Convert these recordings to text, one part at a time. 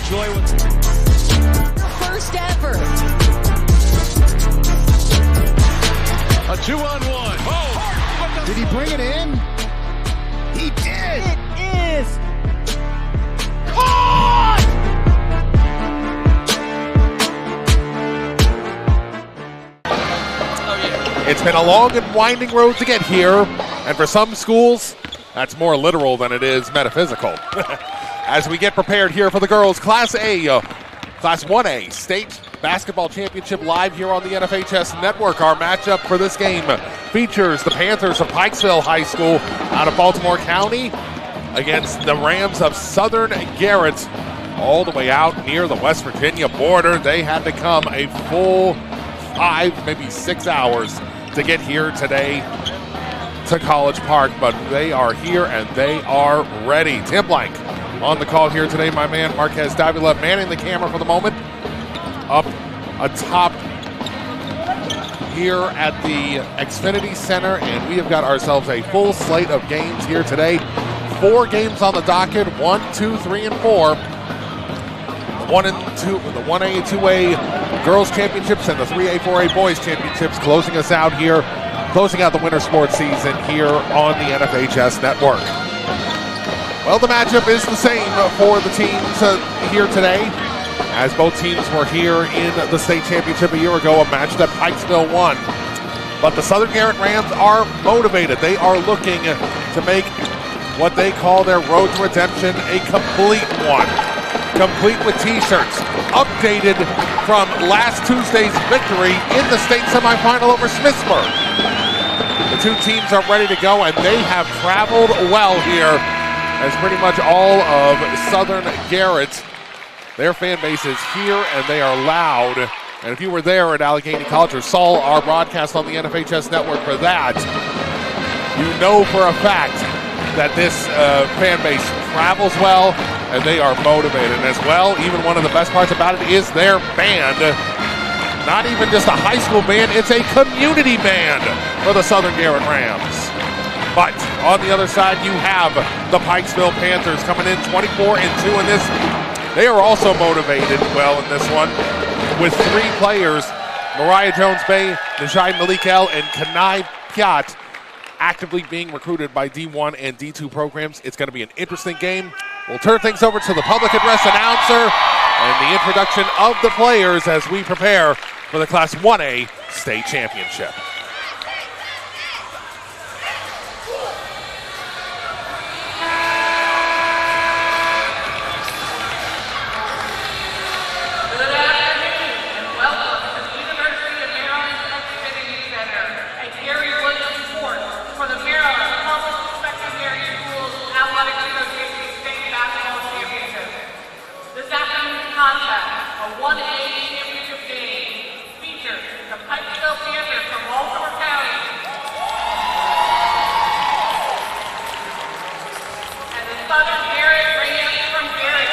enjoy what's first ever. A 2-on-1. Oh! Did he bring it in? He did! It is Caught! Oh, yeah. It's been a long and winding road to get here, and for some schools, that's more literal than it is metaphysical. As we get prepared here for the girls' Class 1A State Basketball Championship live here on the NFHS Network. Our matchup for this game features the Panthers of Pikeville High School out of Baltimore County against the Rams of Southern Garrett, all the way out near the West Virginia border. They had to come a full 5, maybe 6 hours to get here today to College Park, but they are here and they are ready. Tim Blank on the call here today. My man Marquez Davila manning the camera for the moment up atop here at the Xfinity Center, and we have got ourselves a full slate of games here today. 4 games on the docket, 1, 2, 3, and 4. The 1 and 2, the 1A and 2A Girls Championships and the 3A, 4A Boys Championships closing us out here, closing out the winter sports season here on the NFHS Network. Well, the matchup is the same for the teams here today, as both teams were here in the state championship a year ago, a match that Pikesville won. But the Southern Garrett Rams are motivated. They are looking to make what they call their road to redemption a complete one. Complete with t-shirts, updated from last Tuesday's victory in the state semifinal over Smithsburg. The two teams are ready to go, and they have traveled well here, as pretty much all of Southern Garrett, their fan base is here, and they are loud. And if you were there at Allegheny College or saw our broadcast on the NFHS Network for that, you know for a fact that this fan base travels well, and they are motivated. And as well, even one of the best parts about it is their band. Not even just a high school band, it's a community band for the Southern Garrett Rams. But on the other side, you have the Pikesville Panthers coming in 24-2 in this. They are also motivated well in this one with 3 players, Mariah Jones-Bay, Najai Malik-El, and Kanai Piat, actively being recruited by D1 and D2 programs. It's going to be an interesting game. We'll turn things over to the public address announcer and the introduction of the players as we prepare for the Class 1A State Championship. A 1A championship game features the Pikeville Panthers from Baltimore County and the Southern Garrett Rams from Garrett.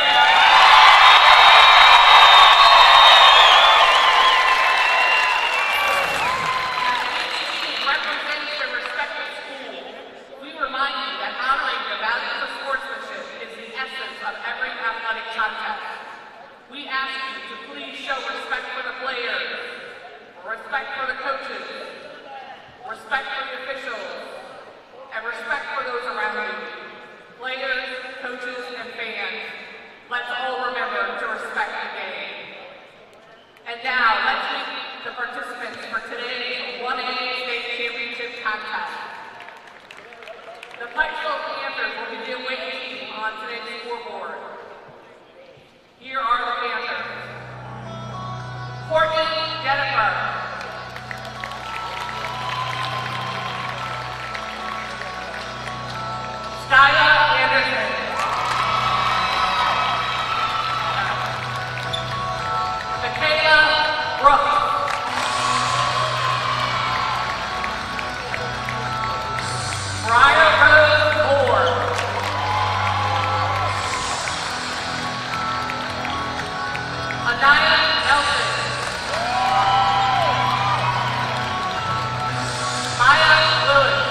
As each team represents their respective school, we remind you that honoring the values of sportsmanship is the essence of every athletic contest. We ask you to please show respect for the players, respect for the coaches, respect for the officials, and respect for those around you. Players, coaches, and fans, let's all remember to respect the game. And now, let's meet the participants for today's 1A State Championship contest. The Pikeville Panthers will be the away team on today's scoreboard. Here are the Panthers. Courtney Jennifer. Skyla Anderson. Michaela Brooks. Briar Rose Moore. Anaya Nelson. Maya Lewis.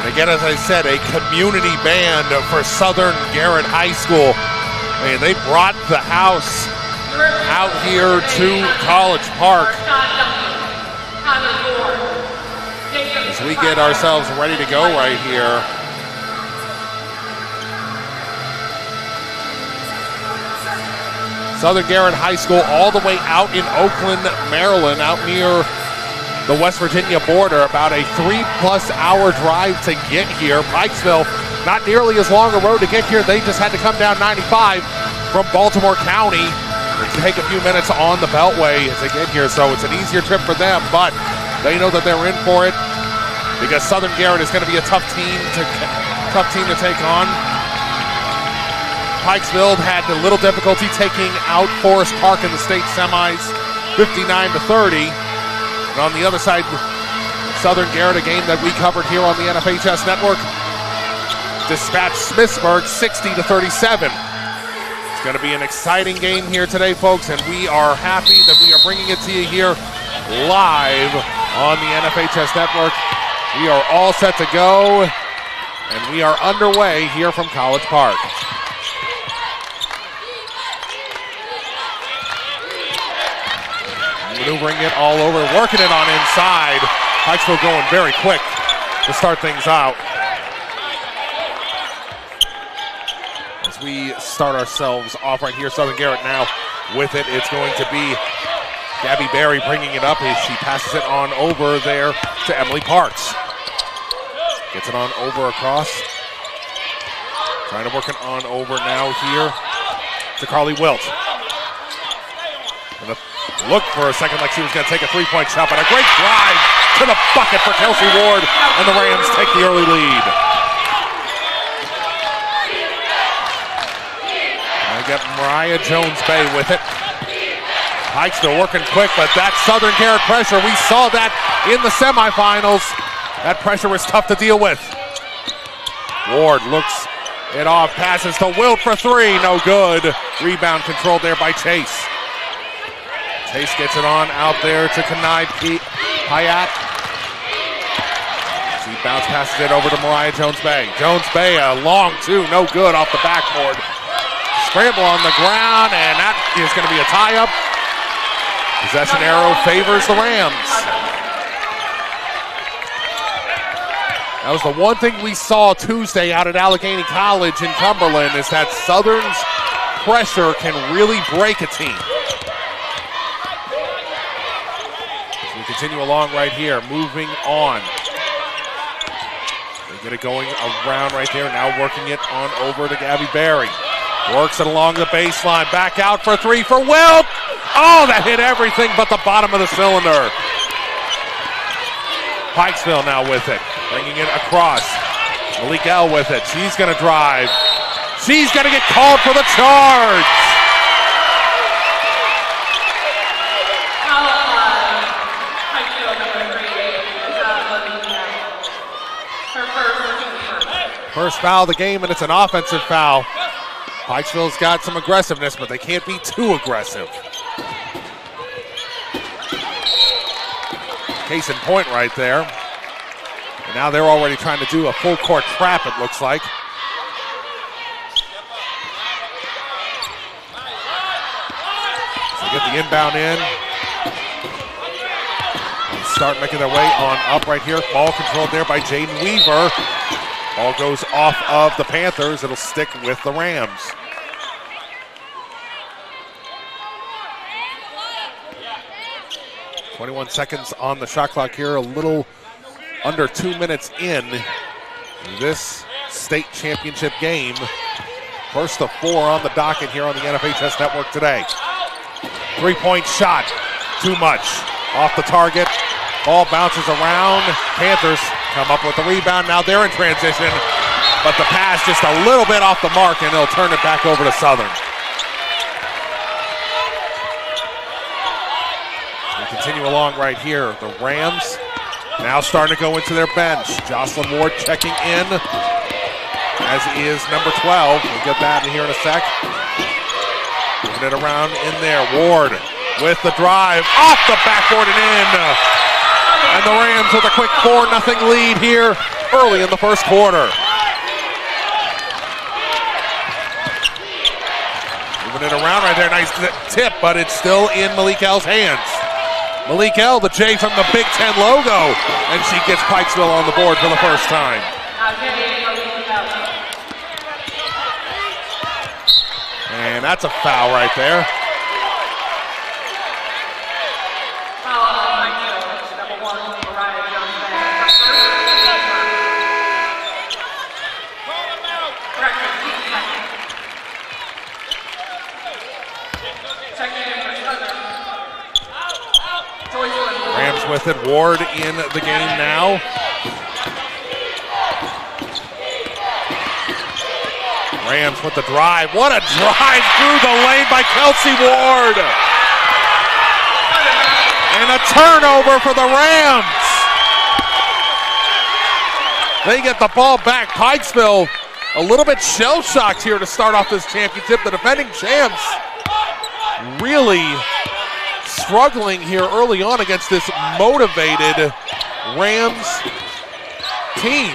And again, as I said, a community band for Southern Garrett High School. I mean, they brought the house out here to College Park as we get ourselves ready to go right here. Southern Garrett High School all the way out in Oakland, Maryland, out near the West Virginia border. About a 3+ hour drive to get here. Pikeville, not nearly as long a road to get here. They just had to come down 95 from Baltimore County. Take a few minutes on the Beltway to get here, so it's an easier trip for them, but they know that they're in for it because Southern Garrett is going to be a tough team to take on. Pikeville had a little difficulty taking out Forest Park in the state semis, 59-30. And on the other side, Southern Garrett, a game that we covered here on the NFHS Network, dispatched Smithsburg 60-37. It's going to be an exciting game here today, folks, and we are happy that we are bringing it to you here live on the NFHS Network. We are all set to go, and we are underway here from College Park. Maneuvering it all over, working it on inside. Pikeville going very quick to start things out. As we start ourselves off right here, Southern Garrett now with it. It's going to be Gabby Berry bringing it up as she passes it on over there to Emily Parks. Gets it on over across. Trying to work it on over now here to Carly Wilt. And looked for a second like she was going to take a three-point shot, but a great drive to the bucket for Kelsey Ward, and the Rams take the early lead. And I got Mariah Jones-Bay with it. Pike's still working quick, but that Southern Garrett pressure, we saw that in the semifinals. That pressure was tough to deal with. Ward looks it off, passes to Wilt for three, no good. Rebound controlled there by Chase. Chase gets it on out there to Kanai Payat. She bounce passes it over to Mariah Jones-Bay. Jones-Bay, a long two, no good off the backboard. Scramble on the ground, and that is going to be a tie-up. Possession arrow favors the Rams. That was the one thing we saw Tuesday out at Allegheny College in Cumberland, is that Southern's pressure can really break a team. We continue along right here, moving on. They get it going around right there, now working it on over to Gabby Berry. Works it along the baseline, back out for three for Wilt. Oh, that hit everything but the bottom of the cylinder. Pikeville now with it, bringing it across. Malik L with it, she's gonna drive. She's gonna get called for the charge. First foul of the game, and it's an offensive foul. Pikeville's got some aggressiveness, but they can't be too aggressive. Case in point right there. And now they're already trying to do a full court trap, it looks like. So get the inbound in. And start making their way on up right here. Ball controlled there by Jaden Weaver. Ball goes off of the Panthers. It'll stick with the Rams. .21 seconds on the shot clock here. A little under 2 minutes in this state championship game. First of four on the docket here on the NFHS Network today. Three-point shot. Too much. Off the target. Ball bounces around. Panthers come up with the rebound. Now they're in transition, but the pass just a little bit off the mark, and they'll turn it back over to Southern. We continue along right here. The Rams now starting to go into their bench. Jocelyn Ward checking in, as is number 12. We'll get that in here in a sec. Moving it around in there. Ward with the drive, off the backboard and in. And the Rams with a quick 4-0 lead here early in the first quarter. Moving it around right there. Nice tip, but it's still in Malikel's hands. Malikel, the J from the Big Ten logo, and she gets Pikeville on the board for the first time. And that's a foul right there. Rams with it. Ward in the game now. Rams with the drive. What a drive through the lane by Kelsey Ward. And a turnover for the Rams. They get the ball back. Pikeville a little bit shell-shocked here to start off this championship. The defending champs really struggling here early on against this motivated Rams team.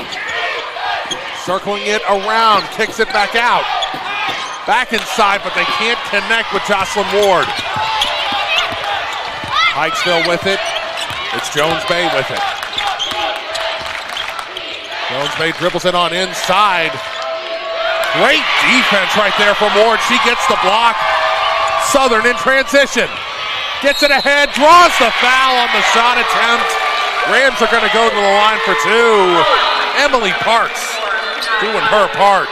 Circling it around, kicks it back out. Back inside, but they can't connect with Jocelyn Ward. Pikeville with it. It's Jones Bay with it. Jones Bay dribbles it on inside. Great defense right there from Ward. She gets the block. Southern in transition. Gets it ahead, draws the foul on the shot attempt. Rams are going to go to the line for two. Emily Parks doing her part.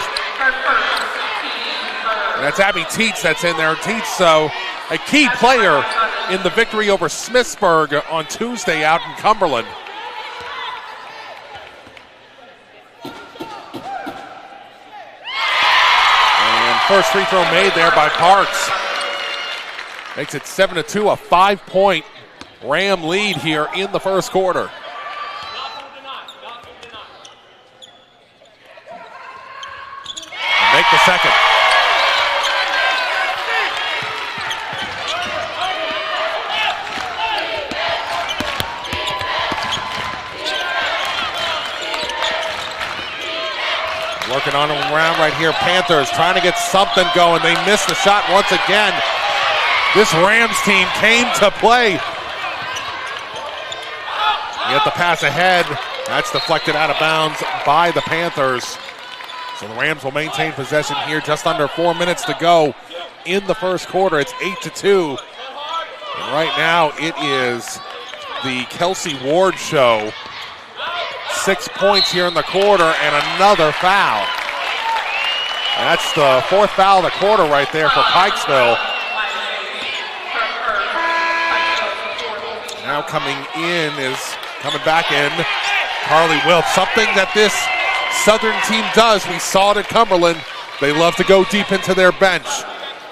And that's Abby Teets that's in there. Teets, a key player in the victory over Smithsburg on Tuesday out in Cumberland. And first free throw made there by Parks. Makes it 7-2, a 5-point Ram lead here in the first quarter. And make the second. Working on them around right here. Panthers trying to get something going. They missed the shot once again. This Rams team came to play. Get the pass ahead. That's deflected out of bounds by the Panthers. So the Rams will maintain possession here. Just under 4 minutes to go in the first quarter. It's 8-2. And right now it is the Kelsey Ward show. 6 points here in the quarter and another foul. That's the fourth foul of the quarter right there for Pikeville. Now coming back in, Carly Wilt. Something that this Southern team does. We saw it at Cumberland. They love to go deep into their bench.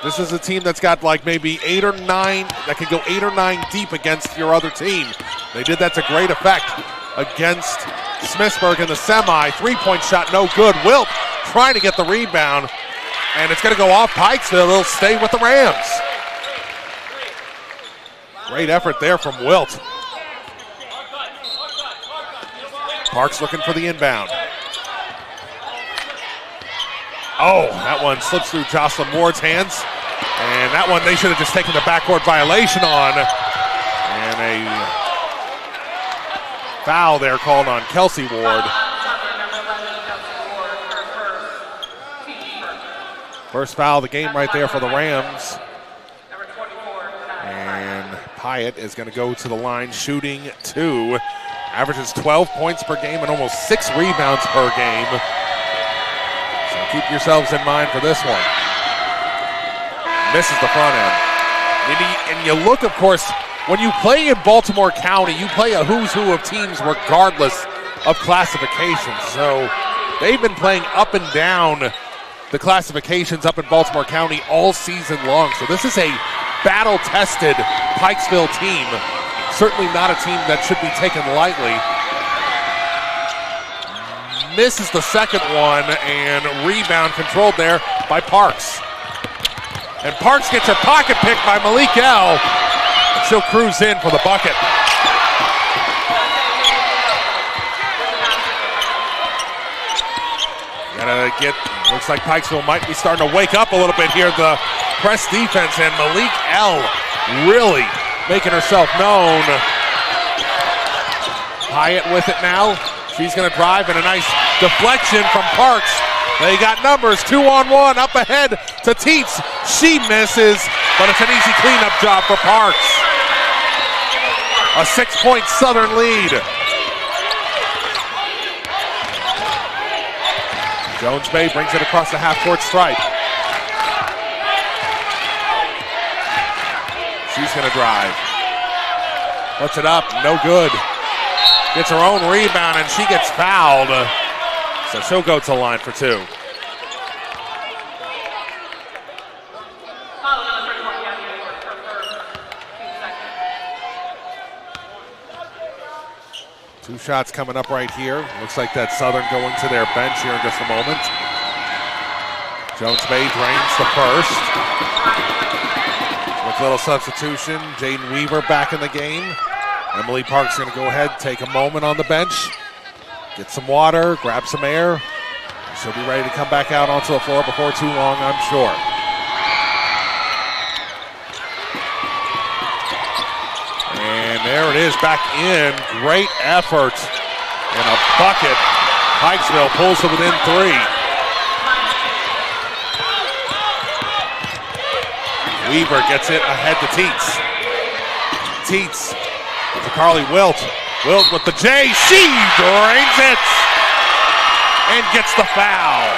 This is a team that's got like maybe 8 or 9, that can go 8 or 9 deep against your other team. They did that to great effect against Smithsburg in the semi. 3-point shot, no good. Wilt trying to get the rebound, and it's going to go off Pikeville. It'll stay with the Rams. Great effort there from Wilt. Parks looking for the inbound. Oh, that one slips through Jocelyn Ward's hands. And that one they should have just taken the backcourt violation on. And a foul there called on Kelsey Ward. First foul of the game right there for the Rams. And Pyatt is going to go to the line shooting 2. Averages 12 points per game and almost 6 rebounds per game. So keep yourselves in mind for this one. Misses the front end. And you look, of course, when you play in Baltimore County, you play a who's who of teams regardless of classification. So they've been playing up and down the classifications up in Baltimore County all season long. So this is a battle-tested Pikeville team. Certainly not a team that should be taken lightly. Misses the second one, and rebound controlled there by Parks. And Parks gets her pocket picked by Malikel. She'll cruise in for the bucket. Looks like Pikeville might be starting to wake up a little bit here. The press defense, and Malik L really making herself known. Hyatt with it now. She's going to drive, and a nice deflection from Parks. They got numbers, 2-on-1, up ahead to Teets. She misses, but it's an easy cleanup job for Parks. A 6-point Southern lead. Jones Bay brings it across the half-court stripe. She's going to drive. Puts it up, no good. Gets her own rebound, and she gets fouled. So she'll go to the line for two. Two shots coming up right here. Looks like that Southern going to their bench here in just a moment. Jones Bay drains the first. With a little substitution, Jaden Weaver back in the game. Emily Park's going to go ahead, take a moment on the bench, get some water, grab some air. She'll be ready to come back out onto the floor before too long, I'm sure. And there it is, back in. Great effort. And a bucket. Pikeville pulls it within three. Weaver gets it ahead to Teets. Teets to Carly Wilt. Wilt with the J. She drains it and gets the foul.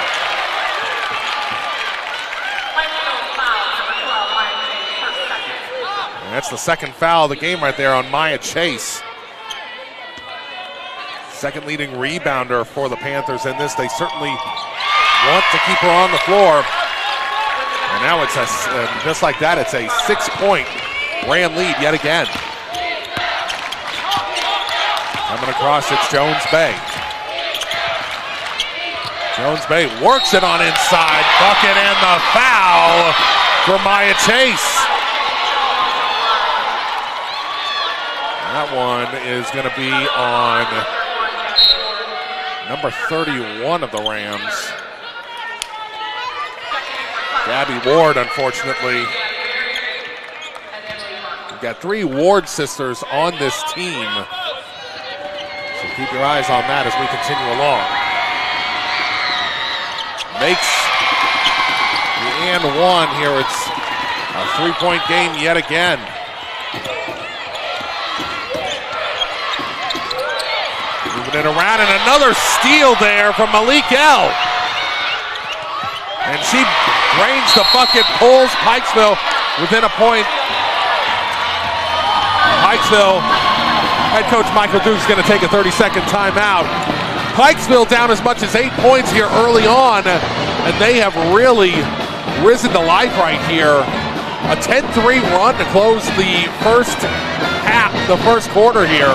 And that's the second foul of the game right there on Maya Chase. Second leading rebounder for the Panthers in this. They certainly want to keep her on the floor. And now it's just like that, it's a 6-point Ram lead yet again. Coming across, it's Jones Bay. Jones Bay works it on inside. Bucket and the foul for Maya Chase. That one is going to be on number 31 of the Rams. Gabby Ward, unfortunately. We've got 3 Ward sisters on this team. So keep your eyes on that as we continue along. Makes the and one here. It's a 3-point game yet again. Moving it around, and another steal there from Malik L. And she drains the bucket, pulls Pikeville within a point. Pikeville, head coach Michael Duke's going to take a 30-second timeout. Pikeville down as much as 8 points here early on, and they have really risen to life right here. A 10-3 run to close the first half, the first quarter here.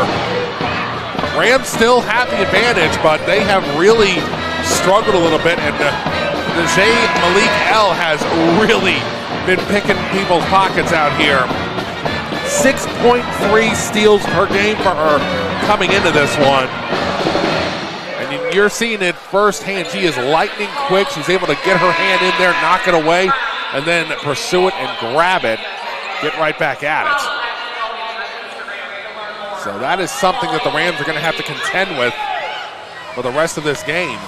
Rams still have the advantage, but they have really struggled a little bit, and Najee Malik L has really been picking people's pockets out here. 6.3 steals per game for her coming into this one. And you're seeing it firsthand. She is lightning quick. She's able to get her hand in there, knock it away, and then pursue it and grab it, get right back at it. So that is something that the Rams are going to have to contend with for the rest of this game.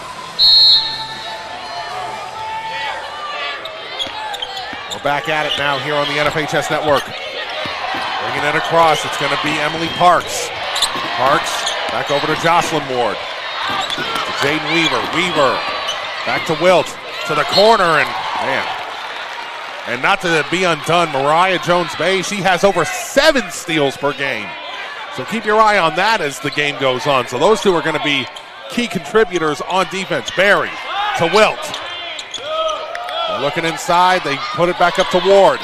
We're back at it now here on the NFHS Network. Bringing it across, it's going to be Emily Parks. Parks back over to Jocelyn Ward. To Jaden Weaver. Weaver back to Wilt. To the corner, and man. And not to be undone, Mariah Jones-Bay, she has over 7 steals per game. So keep your eye on that as the game goes on. So those two are going to be key contributors on defense. Barry to Wilt. They're looking inside. They put it back up to Ward.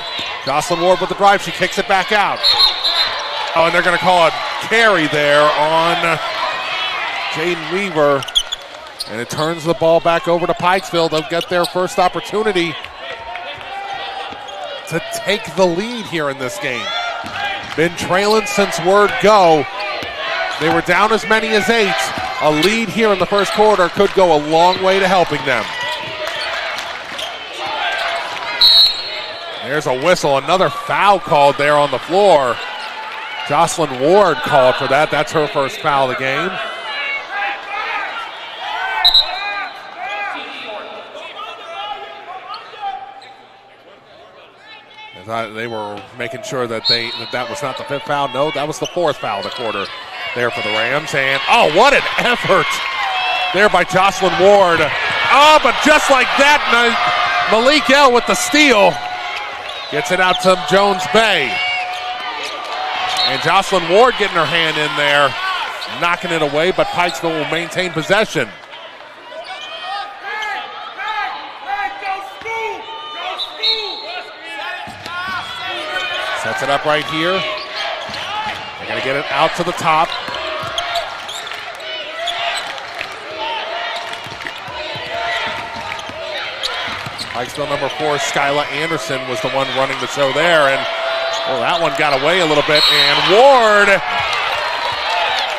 Jocelyn Ward with the drive. She kicks it back out. Oh, and they're going to call a carry there on Jaden Weaver. And it turns the ball back over to Pikeville. They'll get their first opportunity to take the lead here in this game. Been trailing since word go. They were down as many as 8. a lead here in the first quarter could go a long way to helping them. There's a whistle, another foul called there on the floor. Jocelyn Ward called for that. That's her first foul of the game. I thought they were making sure that that was not the fifth foul. No, that was the fourth foul of the quarter there for the Rams. And, oh, what an effort there by Jocelyn Ward. Oh, but just like that, Malik L with the steal. Gets it out to Jones Bay. And Jocelyn Ward getting her hand in there, knocking it away, but Pikeville will maintain possession. Sets it up right here. They're going to get it out to the top. Pikeville number 4, Skyla Anderson, was the one running the show there. And, well, that one got away a little bit. And Ward,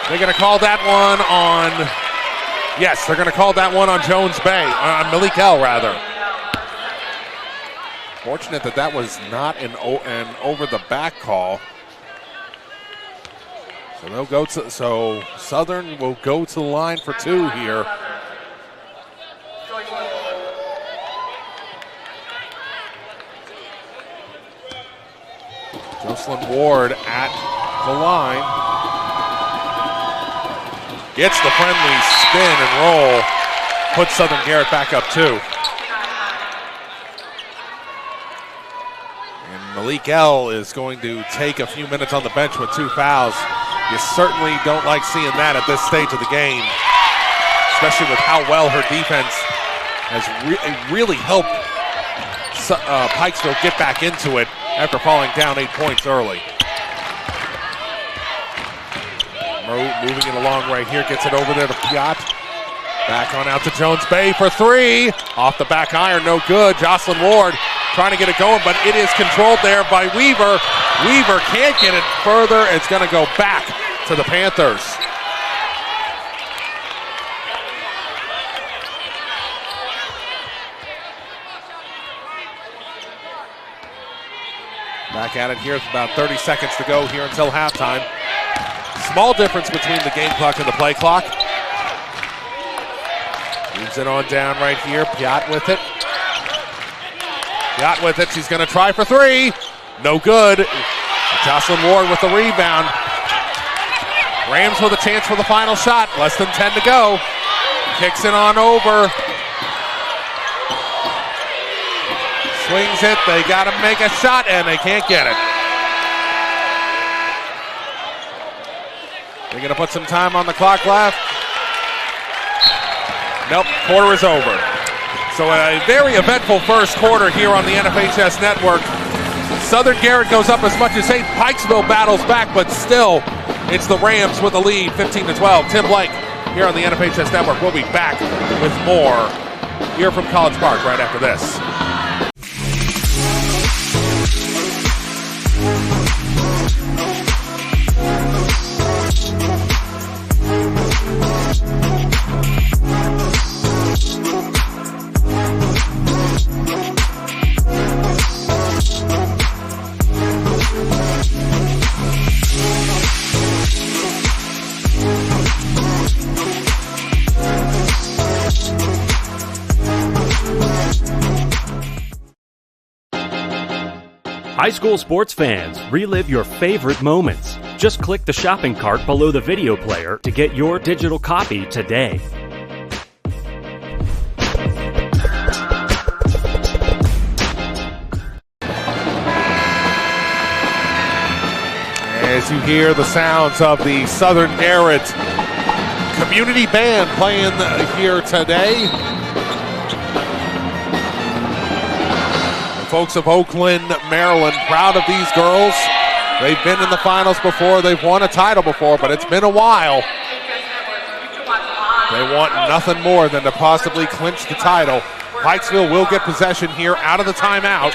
they're going to call that one on, yes, they're going to call that one on Jones Bay, on Malik L, rather. Fortunate that that was not an over-the-back call. So they'll go to, so Southern will go to the line for 2 here. Jocelyn Ward at the line. Gets the friendly spin and roll. Puts Southern Garrett back up 2. And Malik L is going to take a few minutes on the bench with 2 fouls. You certainly don't like seeing that at this stage of the game, especially with how well her defense has really helped Pikeville get back into it after falling down 8 points early. Moving it along right here, gets it over there to Piat. Back on out to Jones Bay for 3. Off the back iron, no good. Jocelyn Ward trying to get it going, but it is controlled there by Weaver. Weaver can't get it further. It's going to go back to the Panthers. Back at it here. It's about 30 seconds to go here until halftime. Small difference between the game clock and the play clock. Moves it on down right here. Piat with it. Piat with it. She's going to try for 3. No good. Jocelyn Ward with the rebound. Rams with a chance for the final shot. Less than 10 to go. Kicks it on over. Swings it, they got to make a shot, and they can't get it. They're going to put some time on the clock left. Nope, quarter is over. So a very eventful first quarter here on the NFHS Network. Southern Garrett goes up as much as 8. Pikeville battles back, but still, it's the Rams with the lead, 15-12. Tim Blake here on the NFHS Network. We'll be back with more here from College Park right after this. High school sports fans, relive your favorite moments. Just click the shopping cart below the video player to get your digital copy today. As you hear the sounds of the Southern Garrett Community Band playing here today. Folks of Oakland, Maryland, proud of these girls. They've been in the finals before. They've won a title before, but it's been a while. They want nothing more than to possibly clinch the title. Pikeville will get possession here out of the timeout.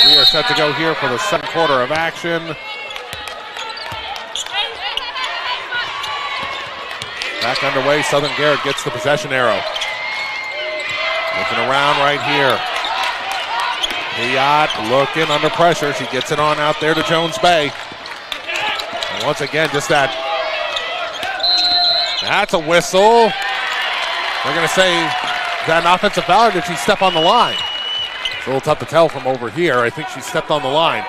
We are set to go here for the second quarter of action. Back underway, Southern Garrett gets the possession arrow. Looking around right here. Piat looking under pressure. She gets it on out there to Jones Bay. And once again, just that. That's a whistle. They're going to say, is that an offensive foul or did she step on the line? It's a little tough to tell from over here. I think she stepped on the line.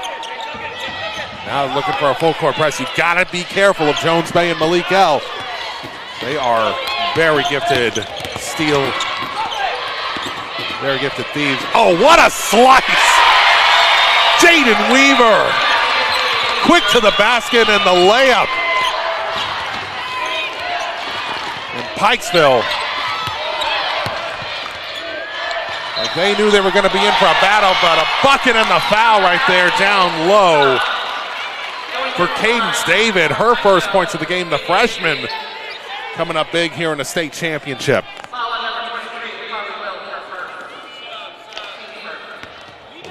Now looking for a full court press. You've got to be careful of Jones Bay and Malik L. They are very gifted steal. Very gifted thieves. Oh, what a slice! Jaden Weaver. Quick to the basket and the layup. And Pikeville. Like they knew they were going to be in for a battle, but a bucket and the foul right there down low for Cadence David. Her first points of the game, the freshman, coming up big here in the state championship.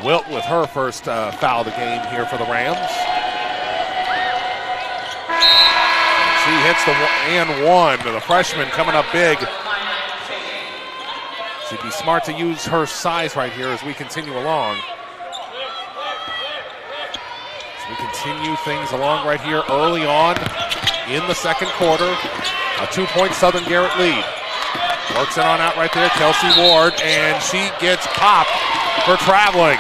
Wilt with her first foul of the game here for the Rams. She hits the and one. The freshman coming up big. She'd be smart to use her size right here as we continue along. As we continue things along right here early on in the second quarter. A 2-point Southern Garrett lead. Works it on out right there, Kelsey Ward, and she gets popped for traveling.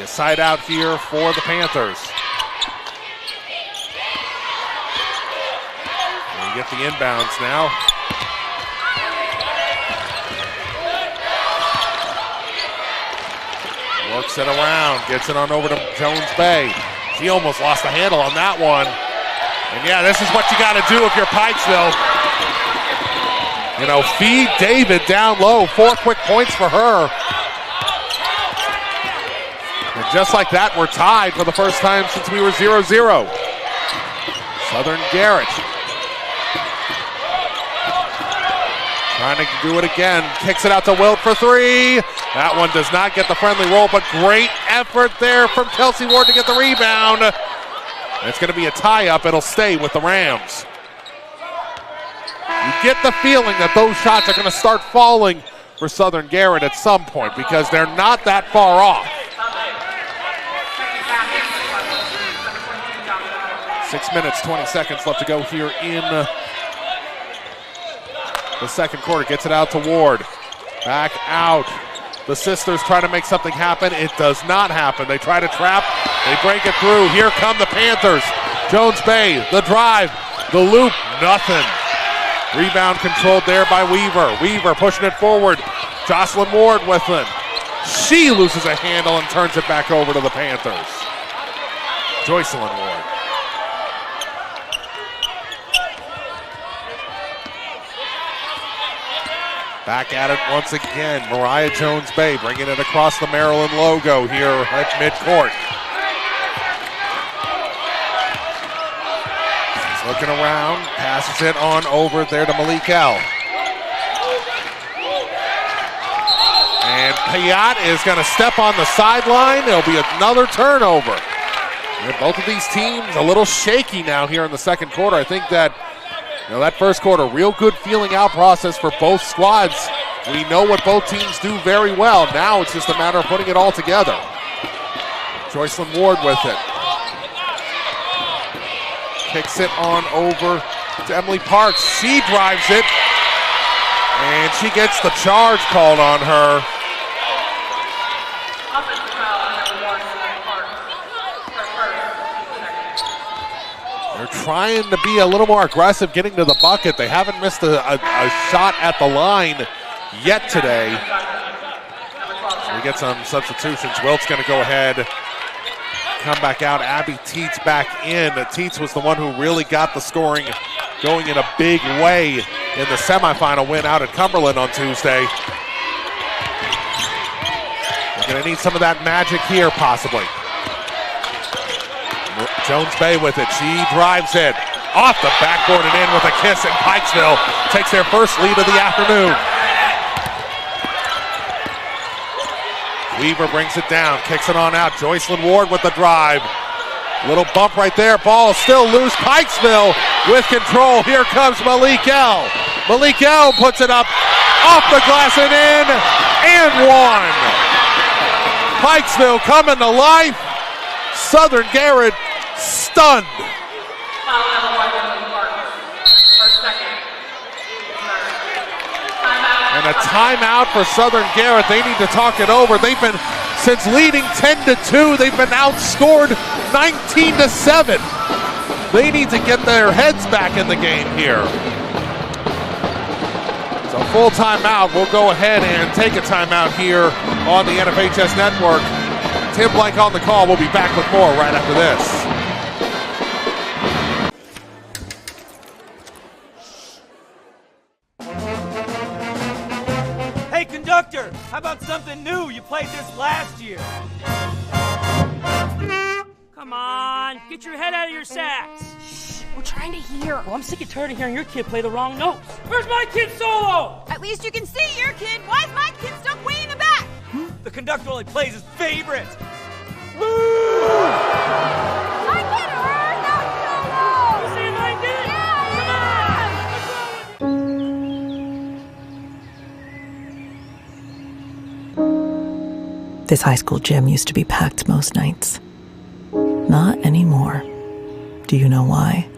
A side out here for the Panthers. And we get the inbounds now. Works it around, gets it on over to Jones Bay. She almost lost the handle on that one. And yeah, this is what you got to do if you're Pikeville. You know, feed David down low. 4 quick points for her. And just like that, we're tied for the first time since we were 0-0. Southern Garrett trying to do it again. Kicks it out to Wilt for three. That one does not get the friendly roll, but great effort there from Kelsey Ward to get the rebound. And it's going to be a tie-up. It'll stay with the Rams. You get the feeling that those shots are going to start falling for Southern Garrett at some point because they're not that far off. 6 minutes, 20 seconds left to go here in the second quarter. Gets it out to Ward. Back out. The sisters try to make something happen. It does not happen. They try to trap. They break it through. Here come the Panthers. Jones Bay, the drive, the loop, nothing. Rebound controlled there by Weaver. Weaver pushing it forward. Jocelyn Ward with it. She loses a handle and turns it back over to the Panthers. Jocelyn Ward. Back at it once again. Mariah Jones Bay bringing it across the Maryland logo here at midcourt. She's looking around, passes it on over there to Malik L. And Piat is going to step on the sideline. There'll be another turnover. And both of these teams a little shaky now here in the second quarter. I think that that first quarter, real good feeling out process for both squads. We know what both teams do very well. Now it's just a matter of putting it all together. Jocelyn Ward with it. Kicks it on over to Emily Parks. She drives it. And she gets the charge called on her. They're trying to be a little more aggressive getting to the bucket. They haven't missed a shot at the line yet today. So we get some substitutions. Wilt's going to go ahead, come back out. Abby Teets back in. Teets was the one who really got the scoring going in a big way in the semifinal win out at Cumberland on Tuesday. They're going to need some of that magic here, possibly. Jones Bay with it. She drives it off the backboard and in with a kiss, and Pikeville takes their first lead of the afternoon. Weaver brings it down, kicks it on out. Joycelyn Ward with the drive. Little bump right there. Ball still loose. Pikeville with control. Here comes Malik L. Malik L puts it up off the glass and in and one. Pikeville coming to life. Southern Garrett stunned. Foul number 1 on the Spartans. Or second. And a timeout for Southern Garrett. They need to talk it over. They've been, since leading 10-2, they've been outscored 19-7. They need to get their heads back in the game here. So full timeout. We'll go ahead and take a timeout here on the NFHS Network. Tim Blank on the call. We'll be back with more right after this. Hey, conductor, how about something new? You played this last year. Come on, get your head out of your sacks. Shh, we're trying to hear. Well, I'm sick and tired of hearing your kid play the wrong notes. Where's my kid solo? At least you can see your kid. Why is my kid stuck way in the back? The conductor only plays his favorite. I can heard that solo! You see what I did? Yeah, This high school gym used to be packed most nights. Not anymore. Do you know why?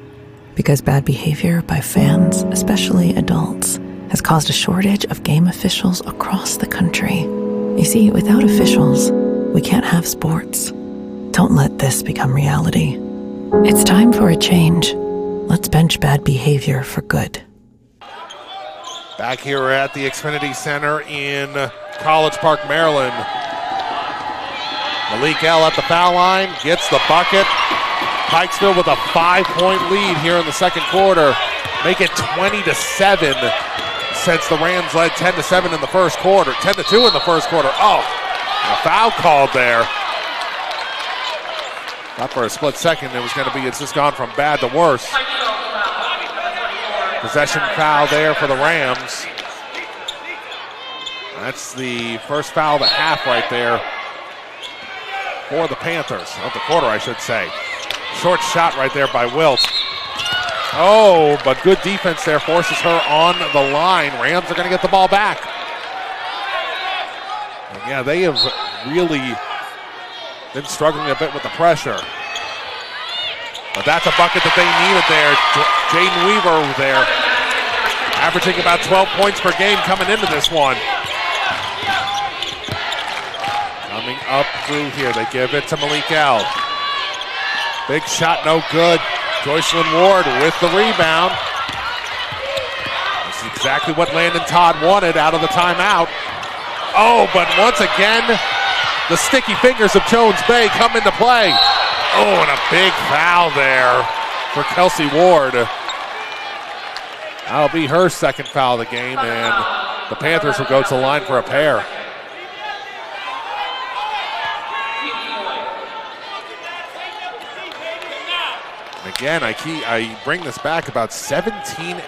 Because bad behavior by fans, especially adults, has caused a shortage of game officials across the country. You see, without officials, we can't have sports. Don't let this become reality. It's time for a change. Let's bench bad behavior for good. Back here at the Xfinity Center in College Park, Maryland. Malik L at the foul line, gets the bucket. Pikeville with a 5-point lead here in the second quarter. Make it 20-7 since the Rams led 10-7 in the first quarter. 10-2 in the first quarter. Oh, a foul called there. Not for a split second. It was going to be, it's just gone from bad to worse. Possession foul there for the Rams. That's the first foul of the half right there for the Panthers, of the quarter, I should say. Short shot right there by Wilt. Oh, but good defense there, forces her on the line. Rams are going to get the ball back. And yeah, they have really been struggling a bit with the pressure. But that's a bucket that they needed there. Jaden Weaver there, averaging about 12 points per game coming into this one. Coming up through here, they give it to Malik L. Big shot, no good. Joycelyn Ward with the rebound. This is exactly what Landon Todd wanted out of the timeout. Oh, but once again, the sticky fingers of Jones Bay come into play. Oh, and a big foul there for Kelsey Ward. That'll be her second foul of the game, and the Panthers will go to the line for a pair. Again, I bring this back about 13 and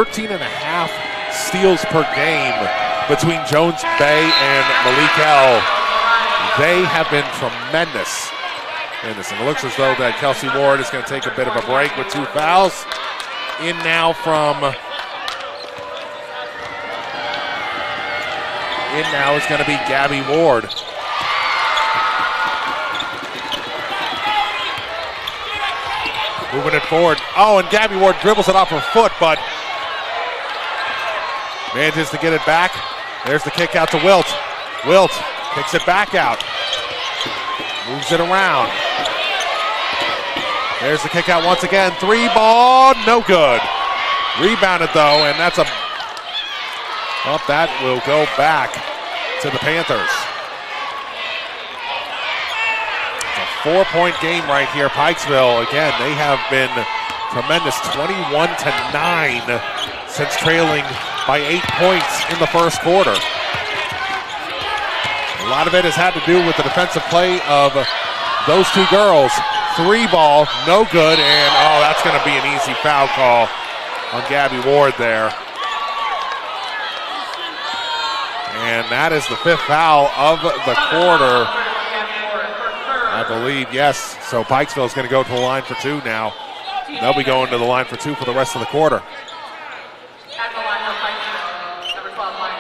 a half steals per game between Jones Bay and Malik L. They have been tremendous in this. And it looks as though that Kelsey Ward is going to take a bit of a break with 2 fouls. In now is going to be Gabby Ward. Moving it forward. Oh, and Gabby Ward dribbles it off her foot, but manages to get it back. There's the kick out to Wilt. Wilt kicks it back out. Moves it around. There's the kick out once again. 3 ball, no good. Rebounded though, and that's that will go back to the Panthers. 4-point game right here. Pikeville, again, they have been tremendous. 21-9 since trailing by 8 points in the first quarter. A lot of it has had to do with the defensive play of those 2 girls. 3 ball, no good, and oh, that's going to be an easy foul call on Gabby Ward there. And that is the 5th foul of the quarter, I believe, yes. So Pikeville is going to go to the line for 2 now. They'll be going to the line for 2 for the rest of the quarter. At the line for Pikeville, number 12, Mike.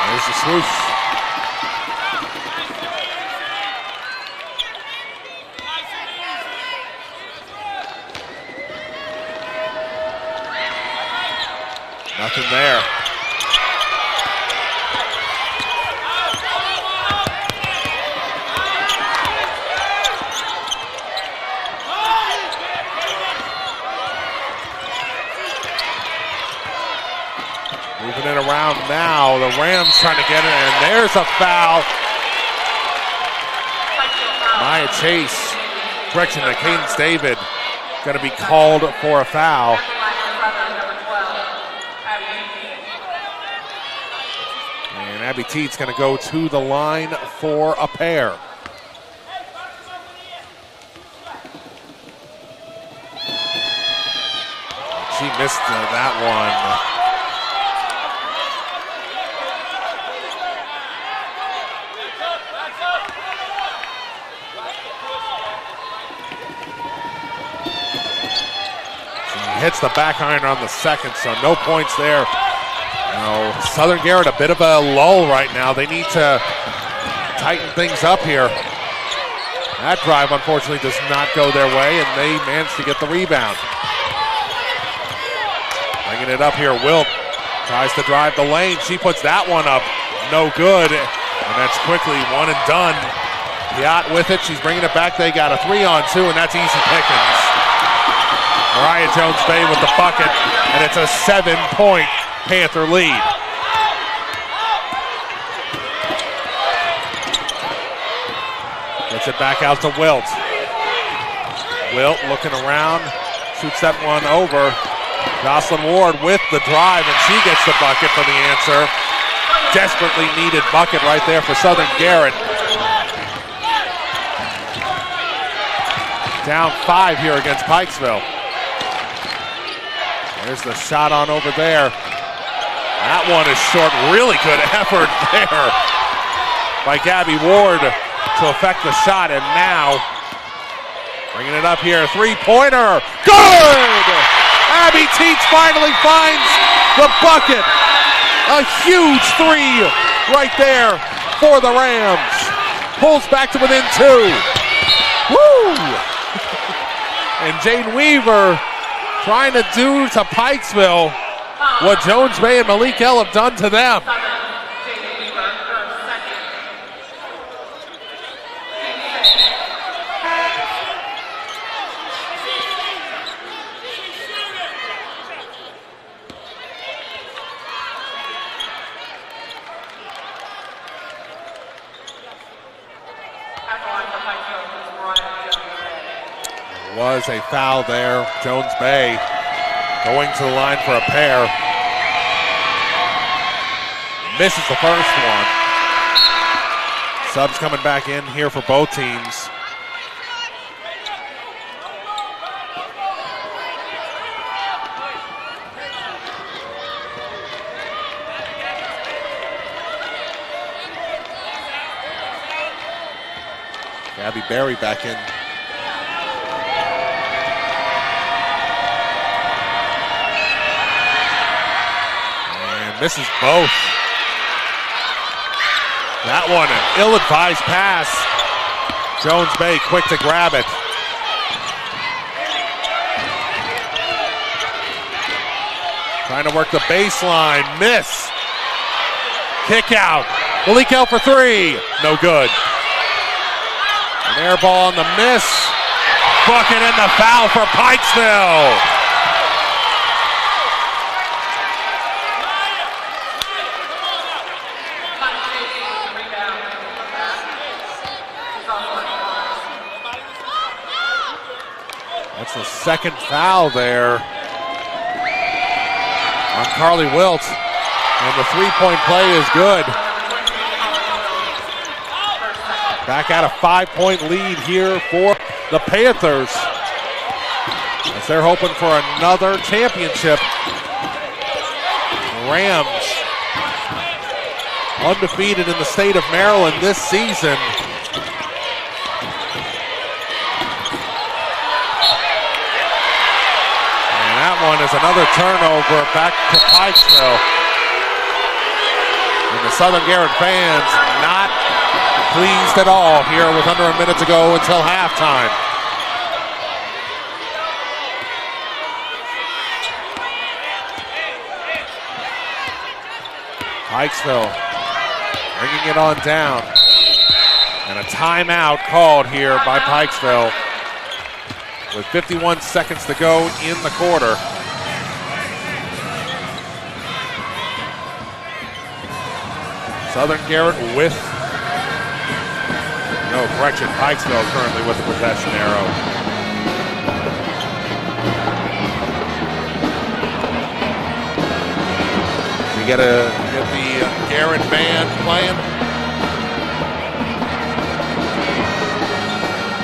There's the swoosh. Nothing there. Moving it around now. The Rams trying to get it, and there's a foul. Maya Chase, correction to Cadence David, going to be called for a foul. And Abby Teet's going to go to the line for a pair. She missed that one. Hits the back iron on the second, so no points there. Southern Garrett, a bit of a lull right now. They need to tighten things up here. That drive, unfortunately, does not go their way, and they managed to get the rebound. Bringing it up here, Wilt tries to drive the lane. She puts that one up, no good, and that's quickly one and done. Piat with it, she's bringing it back. They got a 3-on-2, and that's easy pickings. Mariah Jones-Bay with the bucket, and it's a 7-point Panther lead. Gets it back out to Wilt. Wilt looking around, shoots that one over. Jocelyn Ward with the drive, and she gets the bucket for the answer. Desperately needed bucket right there for Southern Garrett. Down 5 here against Pikeville. There's the shot on over there. That one is short. Really good effort there by Gabby Ward to affect the shot. And now, bringing it up here, 3-pointer. Good! Abby Teets finally finds the bucket. A huge 3 right there for the Rams. Pulls back to within 2. Woo! And Jane Weaver trying to do to Pikeville what Jones Bay and Malik L have done to them. Was a foul there. Jones Bay going to the line for a pair. Misses the first one. Subs coming back in here for both teams. Gabby Berry back in. Misses both. That one, an ill-advised pass. Jones Bay quick to grab it. Trying to work the baseline, miss. Kick out. Malik L for 3, no good. An air ball on the miss. Bucket and the foul for Pikeville. That's the second foul there on Carly Wilt. And the 3-point play is good. Back at a 5-point lead here for the Panthers. They're hoping for another championship. Rams, undefeated in the state of Maryland this season. And that one is another turnover back to Pikeville. And the Southern Garrett fans not pleased at all here with under a minute to go until halftime. Pikeville bringing it on down. And a timeout called here by Pikeville with 51 seconds to go in the quarter. Southern Garrett with, no correction, Pikeville currently with the possession arrow. You get the Garrett band playing.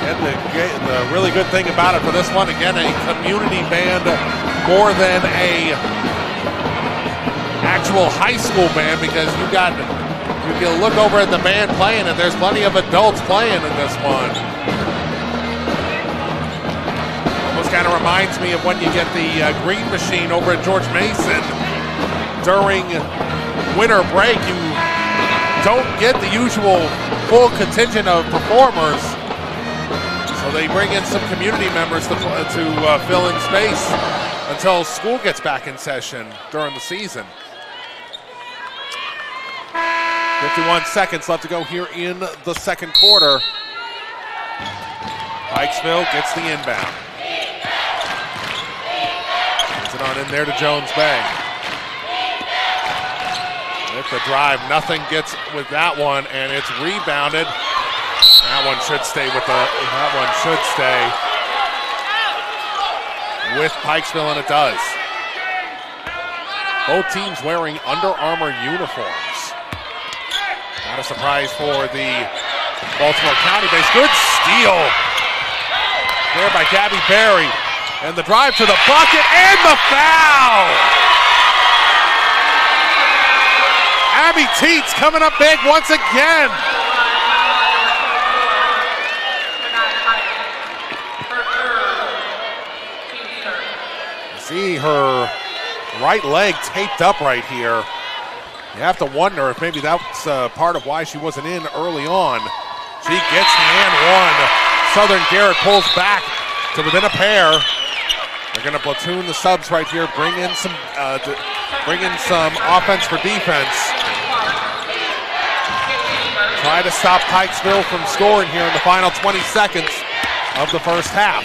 And the really good thing about it for this one, again, a community band more than a actual high school band, because you can look over at the band playing and there's plenty of adults playing in this one. Almost kind of reminds me of when you get the green machine over at George Mason. During winter break, you don't get the usual full contingent of performers, so they bring in some community members to fill in space until school gets back in session during the season. 51 seconds left to go here in the second quarter. Pikeville gets the inbound. Gets it on in there to Jones Bay. With the drive, nothing gets with that one, and it's rebounded. That one should stay with Pikeville, and it does. Both teams wearing Under Armour uniforms. Not a surprise for the Baltimore County base. Good steal there by Gabby Berry, and the drive to the bucket and the foul. Abby Teets coming up big once again. See her right leg taped up right here. You have to wonder if maybe that's part of why she wasn't in early on. She gets the and one. Southern Garrett pulls back to within a pair. They're going to platoon the subs right here, bring in some offense for defense. Try to stop Pikeville from scoring here in the final 20 seconds of the first half.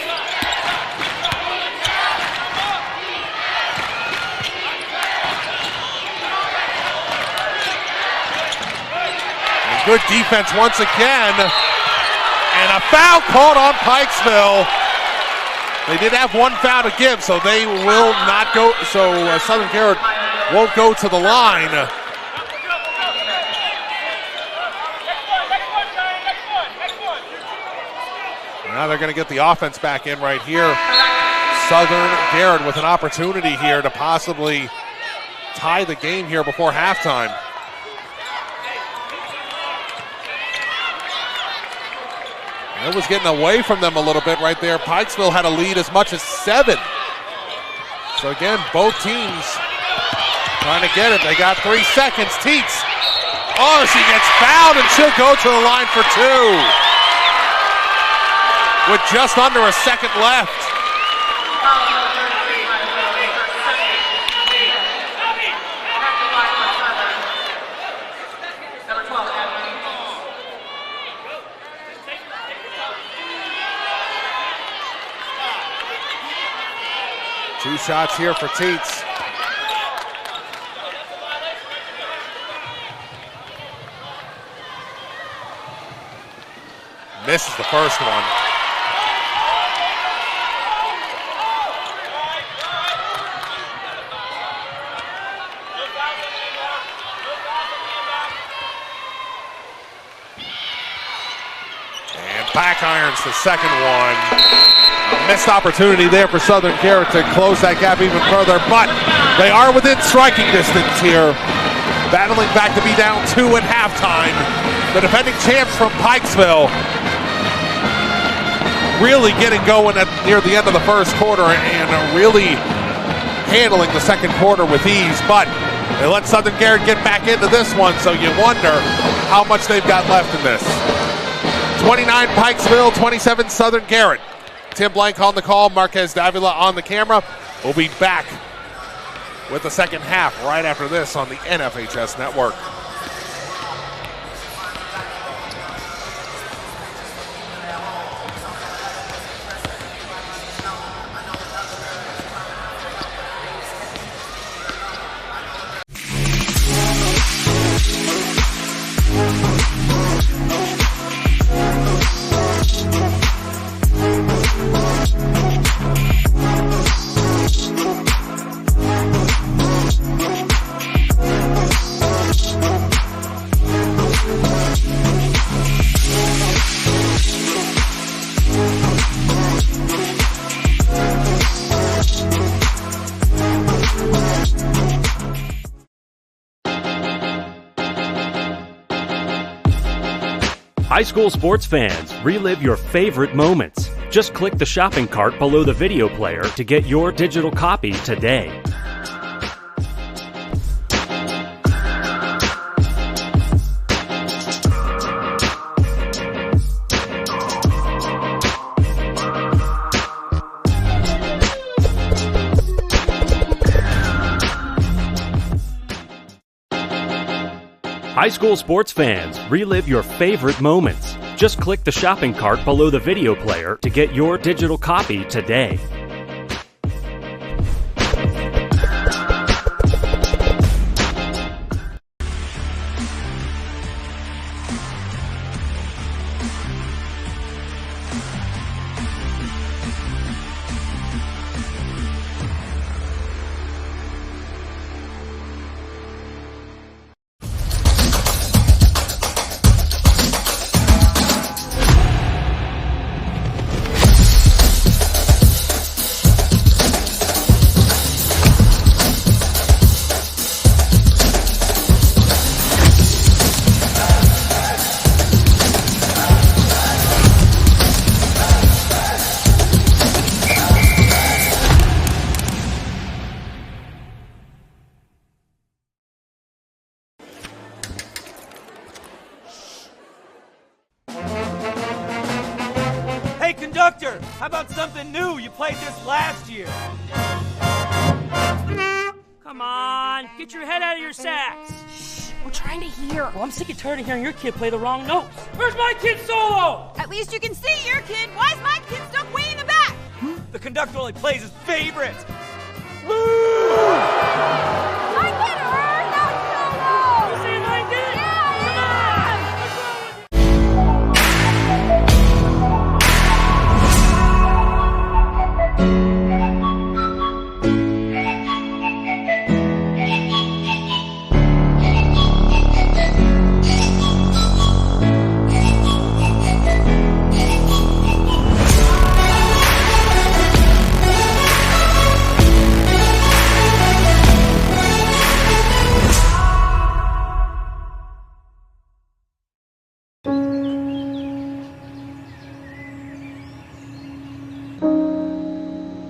And good defense once again. And a foul called on Pikeville. They did have one foul to give, so they will not go. So Southern Garrett won't go to the line. Now they're going to get the offense back in right here. Southern Garrett with an opportunity here to possibly tie the game here before halftime. It was getting away from them a little bit right there. Pikeville had a lead as much as 7. So again, both teams trying to get it. They got 3 seconds. Teets. Oh, she gets fouled and she'll go to the line for 2. With just under a second left. Two shots here for Teets. Misses the first one. And back irons the second one. Missed opportunity there for Southern Garrett to close that gap even further, but they are within striking distance here. Battling back to be down 2 at halftime. The defending champs from Pikeville really getting going near the end of the first quarter and really handling the second quarter with ease, but they let Southern Garrett get back into this one, so you wonder how much they've got left in this. 29 Pikeville, 27 Southern Garrett. Tim Blank on the call, Marquez Davila on the camera. We'll be back with the second half right after this on the NFHS Network. High school sports fans, relive your favorite moments. Just click the shopping cart below the video player to get your digital copy today. High school sports fans, relive your favorite moments. Just click the shopping cart below the video player to get your digital copy today. Hey, conductor, how about something new? You played this last year. Come on, get your head out of your sacks. Shh, we're trying to hear. Well, I'm sick and tired of hearing your kid play the wrong notes. Where's my kid solo? At least you can see your kid. Why is my kid stuck way in the back? The conductor only plays his favorites. I can earn that solo! You see what I did?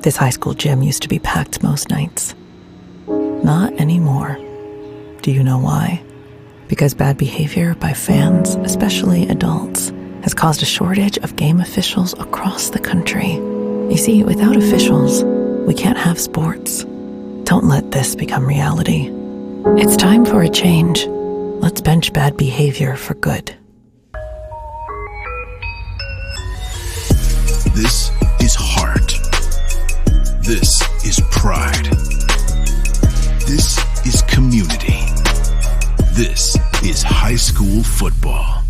This high school gym used to be packed most nights. Not anymore. Do you know why? Because bad behavior by fans, especially adults, has caused a shortage of game officials across the country. You see, without officials, we can't have sports. Don't let this become reality. It's time for a change. Let's bench bad behavior for good. This is heart. This is pride. This is community. This is high school football.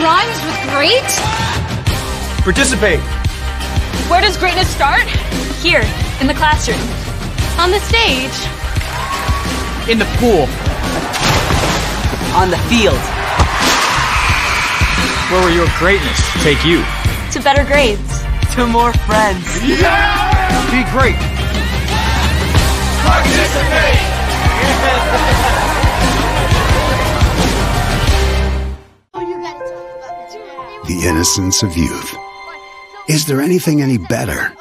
rhymes with great? Participate. Where does greatness start? Here, in the classroom. On the stage. In the pool. On the field. Where will your greatness take you? To better grades. To more friends. Yeah! Be great. Participate! The innocence of youth. Is there anything any better?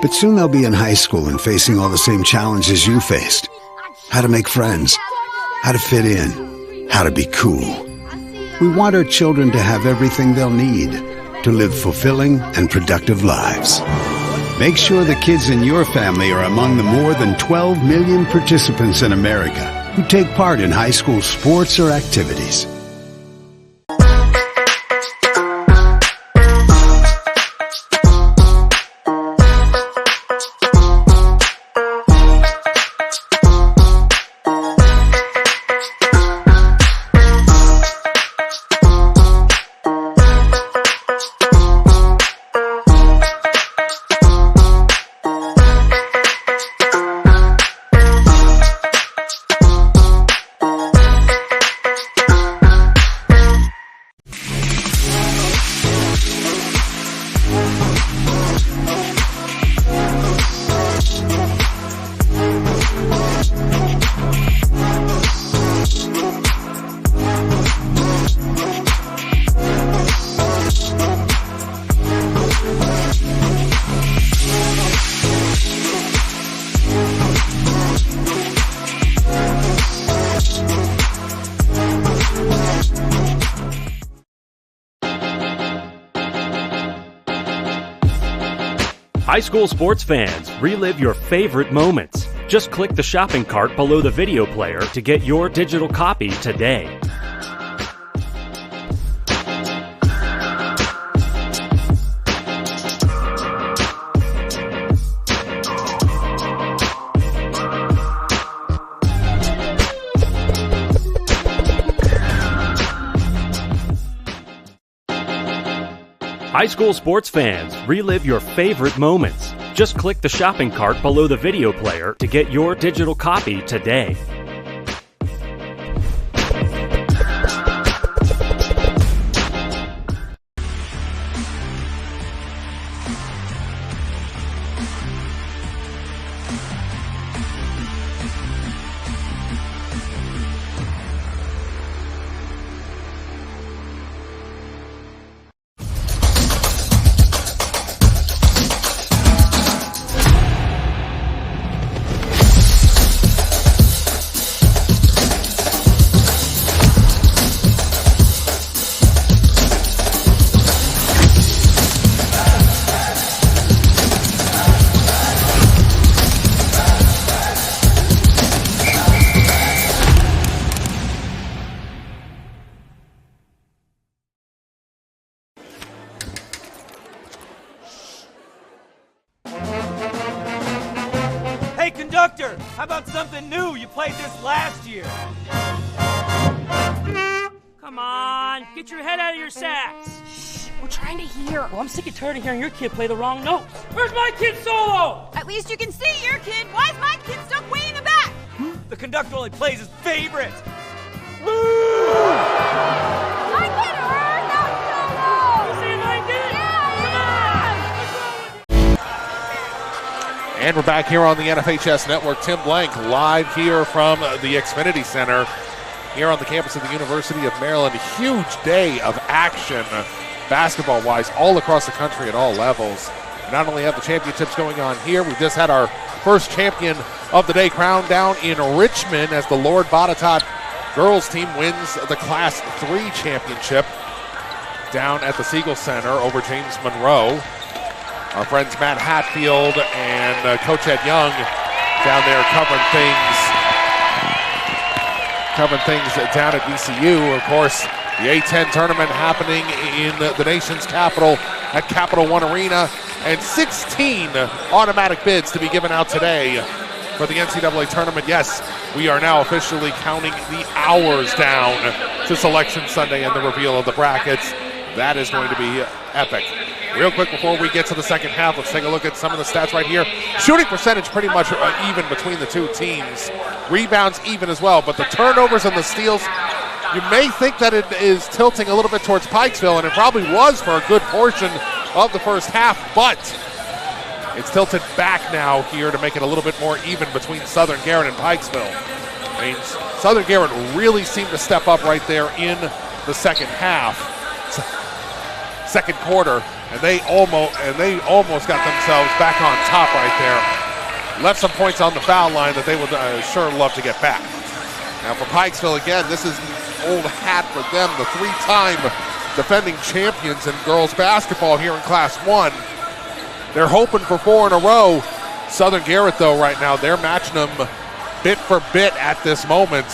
But soon they'll be in high school and facing all the same challenges you faced. How to make friends, how to fit in, how to be cool. We want our children to have everything they'll need to live fulfilling and productive lives. Make sure the kids in your family are among the more than 12 million participants in America who take part in high school sports or activities. High school sports fans, relive your favorite moments. Just click the shopping cart below the video player to get your digital copy today. High school sports fans, relive your favorite moments. Just click the shopping cart below the video player to get your digital copy today. Hey, conductor! How about something new? You played this last year. Come on, get your head out of your sacks. Shh, we're trying to hear. Well, I'm sick and tired of hearing your kid play the wrong notes. Where's my kid solo? At least you can see your kid. Why is my kid stuck way in the back? The conductor only plays his favorite. My kid heard that solo! You see my kid? And we're back here on the NFHS Network. Tim Blank live here from the Xfinity Center here on the campus of the University of Maryland. A huge day of action basketball-wise all across the country at all levels. We not only have the championships going on here, we just had our first champion of the day crowned down in Richmond as the Lord Botetourt girls team wins the Class 3 championship down at the Siegel Center over James Monroe. Our friends Matt Hatfield and Coach Ed Young down there covering things down at VCU. Of course, the A-10 tournament happening in the nation's capital at Capital One Arena, and 16 automatic bids to be given out today for the NCAA tournament. Yes, we are now officially counting the hours down to Selection Sunday and the reveal of the brackets. That is going to be epic. Real quick before we get to the second half, let's take a look at some of the stats right here. Shooting percentage pretty much even between the two teams. Rebounds even as well, but the turnovers and the steals, you may think that it is tilting a little bit towards Pikeville, and it probably was for a good portion of the first half, but it's tilted back now here to make it a little bit more even between Southern Garrett and Pikeville. I mean, Southern Garrett really seemed to step up right there in the second half, second quarter, and they almost got themselves back on top right there. Left some points on the foul line that they would sure love to get back. Now for Pikeville, again, this is old hat for them, the three-time defending champions in girls basketball here in Class 1. They're hoping for 4 in a row. Southern Garrett, though, right now, they're matching them bit for bit at this moment,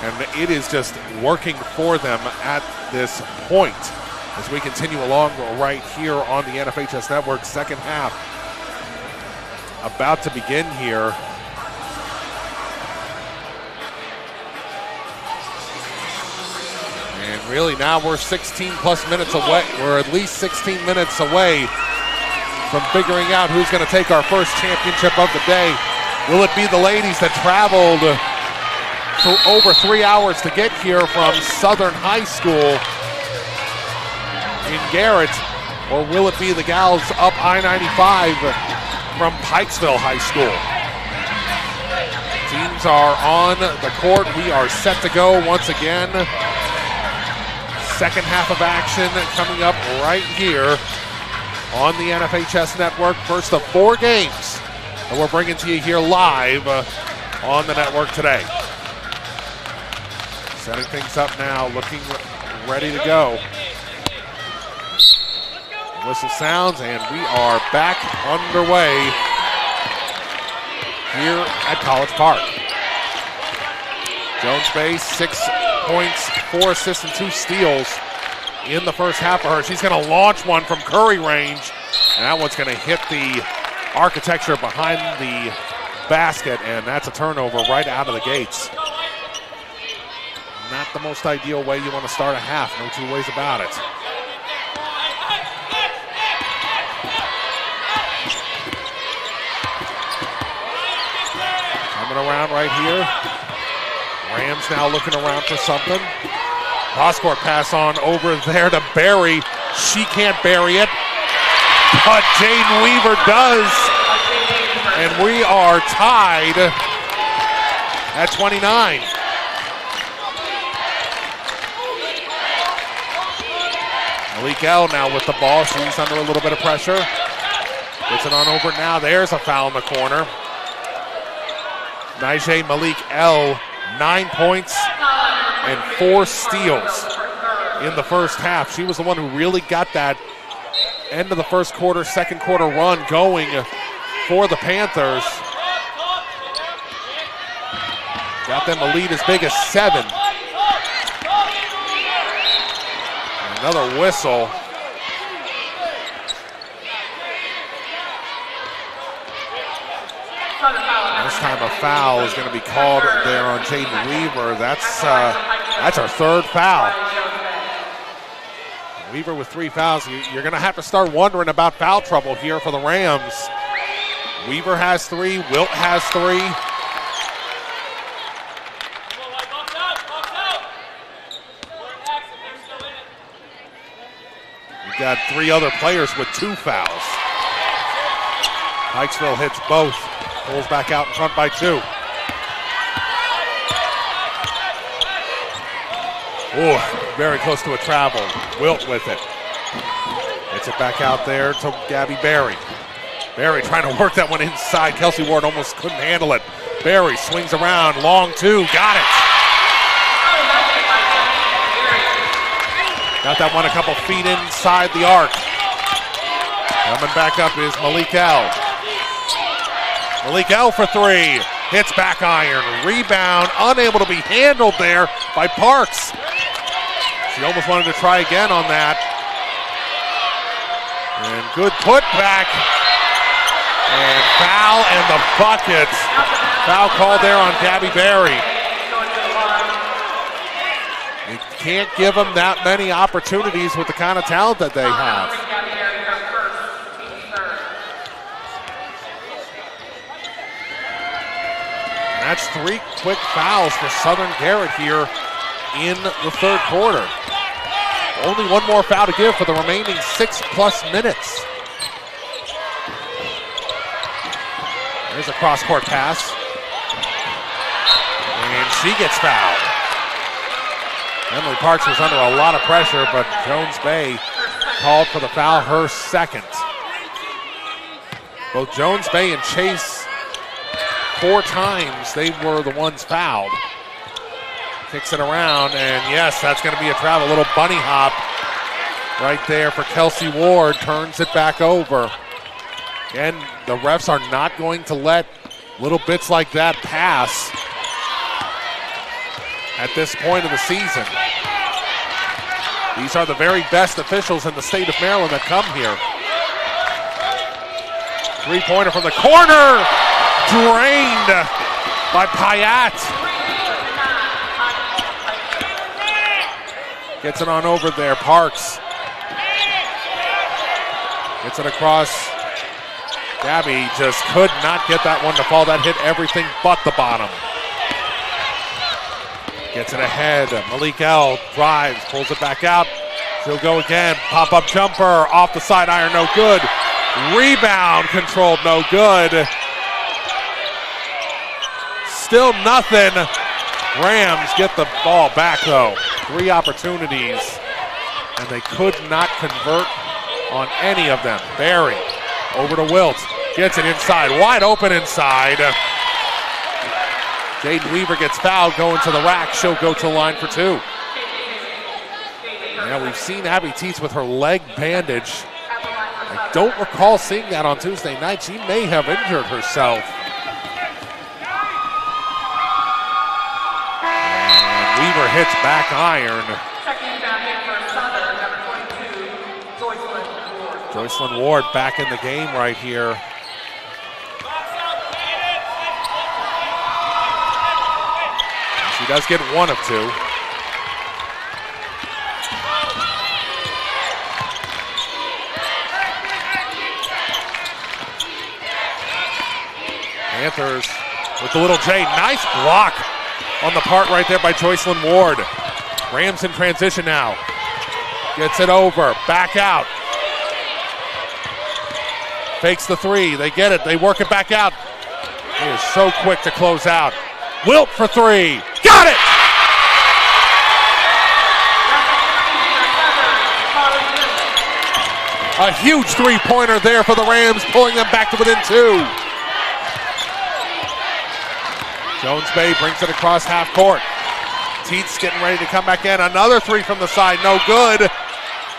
and it is just working for them at this point. As we continue along right here on the NFHS Network, second half about to begin here. And really now we're 16 plus minutes away. We're at least 16 minutes away from figuring out who's going to take our first championship of the day. Will it be the ladies that traveled for over 3 hours to get here from Southern High School in Garrett, or will it be the gals up I-95 from Pikeville High School? Teams are on the court. We are set to go once again. Second half of action coming up right here on the NFHS Network. First of 4 games that we're bringing to you here live on the network today. Setting things up now, looking ready to go. Whistle sounds, and we are back underway here at College Park. Jones Bay, 6 points, 4 assists, and 2 steals in the first half for her. She's going to launch one from Curry range, and that one's going to hit the architecture behind the basket, and that's a turnover right out of the gates. Not the most ideal way you want to start a half, no two ways about it. Coming around right here. Rams now looking around for something. Cross-court pass on over there to Barry. She can't bury it, but Jaden Weaver does. And we are tied at 29. Malik L now with the ball. She's under a little bit of pressure. Gets it on over now. There's a foul in the corner. Nijay Malik L, 9 points and 4 steals in the first half. She was the one who really got that end of the first quarter, second quarter run going for the Panthers. Got them a lead as big as 7. Another whistle. This time a foul is going to be called there on Jaden Weaver. That's our 3rd foul. Weaver with 3 fouls. You're going to have to start wondering about foul trouble here for the Rams. Weaver has 3. Wilt has 3. You've got 3 other players with 2 fouls. Pikeville hits both. Pulls back out in front by 2. Oh, very close to a travel. Wilt with it. Gets it back out there to Gabby Berry. Berry trying to work that one inside. Kelsey Ward almost couldn't handle it. Berry swings around, long 2, got it. Got that one a couple feet inside the arc. Coming back up is Malik L. Malik L for 3, hits back iron, rebound, unable to be handled there by Parks. She almost wanted to try again on that. And good putback. And foul and the bucket. Foul called there on Gabby Berry. You can't give them that many opportunities with the kind of talent that they have. And that's 3 quick fouls for Southern Garrett here in the third quarter. Only one more foul to give for the remaining 6+ minutes. There's a cross-court pass. And she gets fouled. Emily Parks was under a lot of pressure, but Jones Bay called for the foul, her second. Both Jones Bay and Chase, 4 times they were the ones fouled. Kicks it around, and yes, that's going to be a travel. Little bunny hop right there for Kelsey Ward. Turns it back over. And the refs are not going to let little bits like that pass at this point of the season. These are the very best officials in the state of Maryland that come here. 3-pointer from the corner. Drained by Payat. Gets it on over there. Parks gets it across. Gabby just could not get that one to fall. That hit everything but the bottom. Gets it ahead. Malik L drives, pulls it back out. She'll go again. Pop-up jumper off the side iron, no good. Rebound controlled, no good. Still nothing. Rams get the ball back though. 3 opportunities, and they could not convert on any of them. Barry over to Wilt. Gets it inside, wide open inside. Jaden Weaver gets fouled, going to the rack. She'll go to the line for 2. Yeah, we've seen Abby Teets with her leg bandage. I don't recall seeing that on Tuesday night. She may have injured herself. And Weaver hits back iron. Joycelyn Ward back in the game right here. She does get 1 of 2. Panthers with the little J. Nice block on the part right there by Joycelyn Ward. Rams in transition now. Gets it over, back out. Fakes the 3, they get it, they work it back out. He is so quick to close out. Wilt for 3, got it! A huge 3-pointer there for the Rams, pulling them back to within 2. Jones Bay brings it across half court. Teets getting ready to come back in. Another 3 from the side, no good.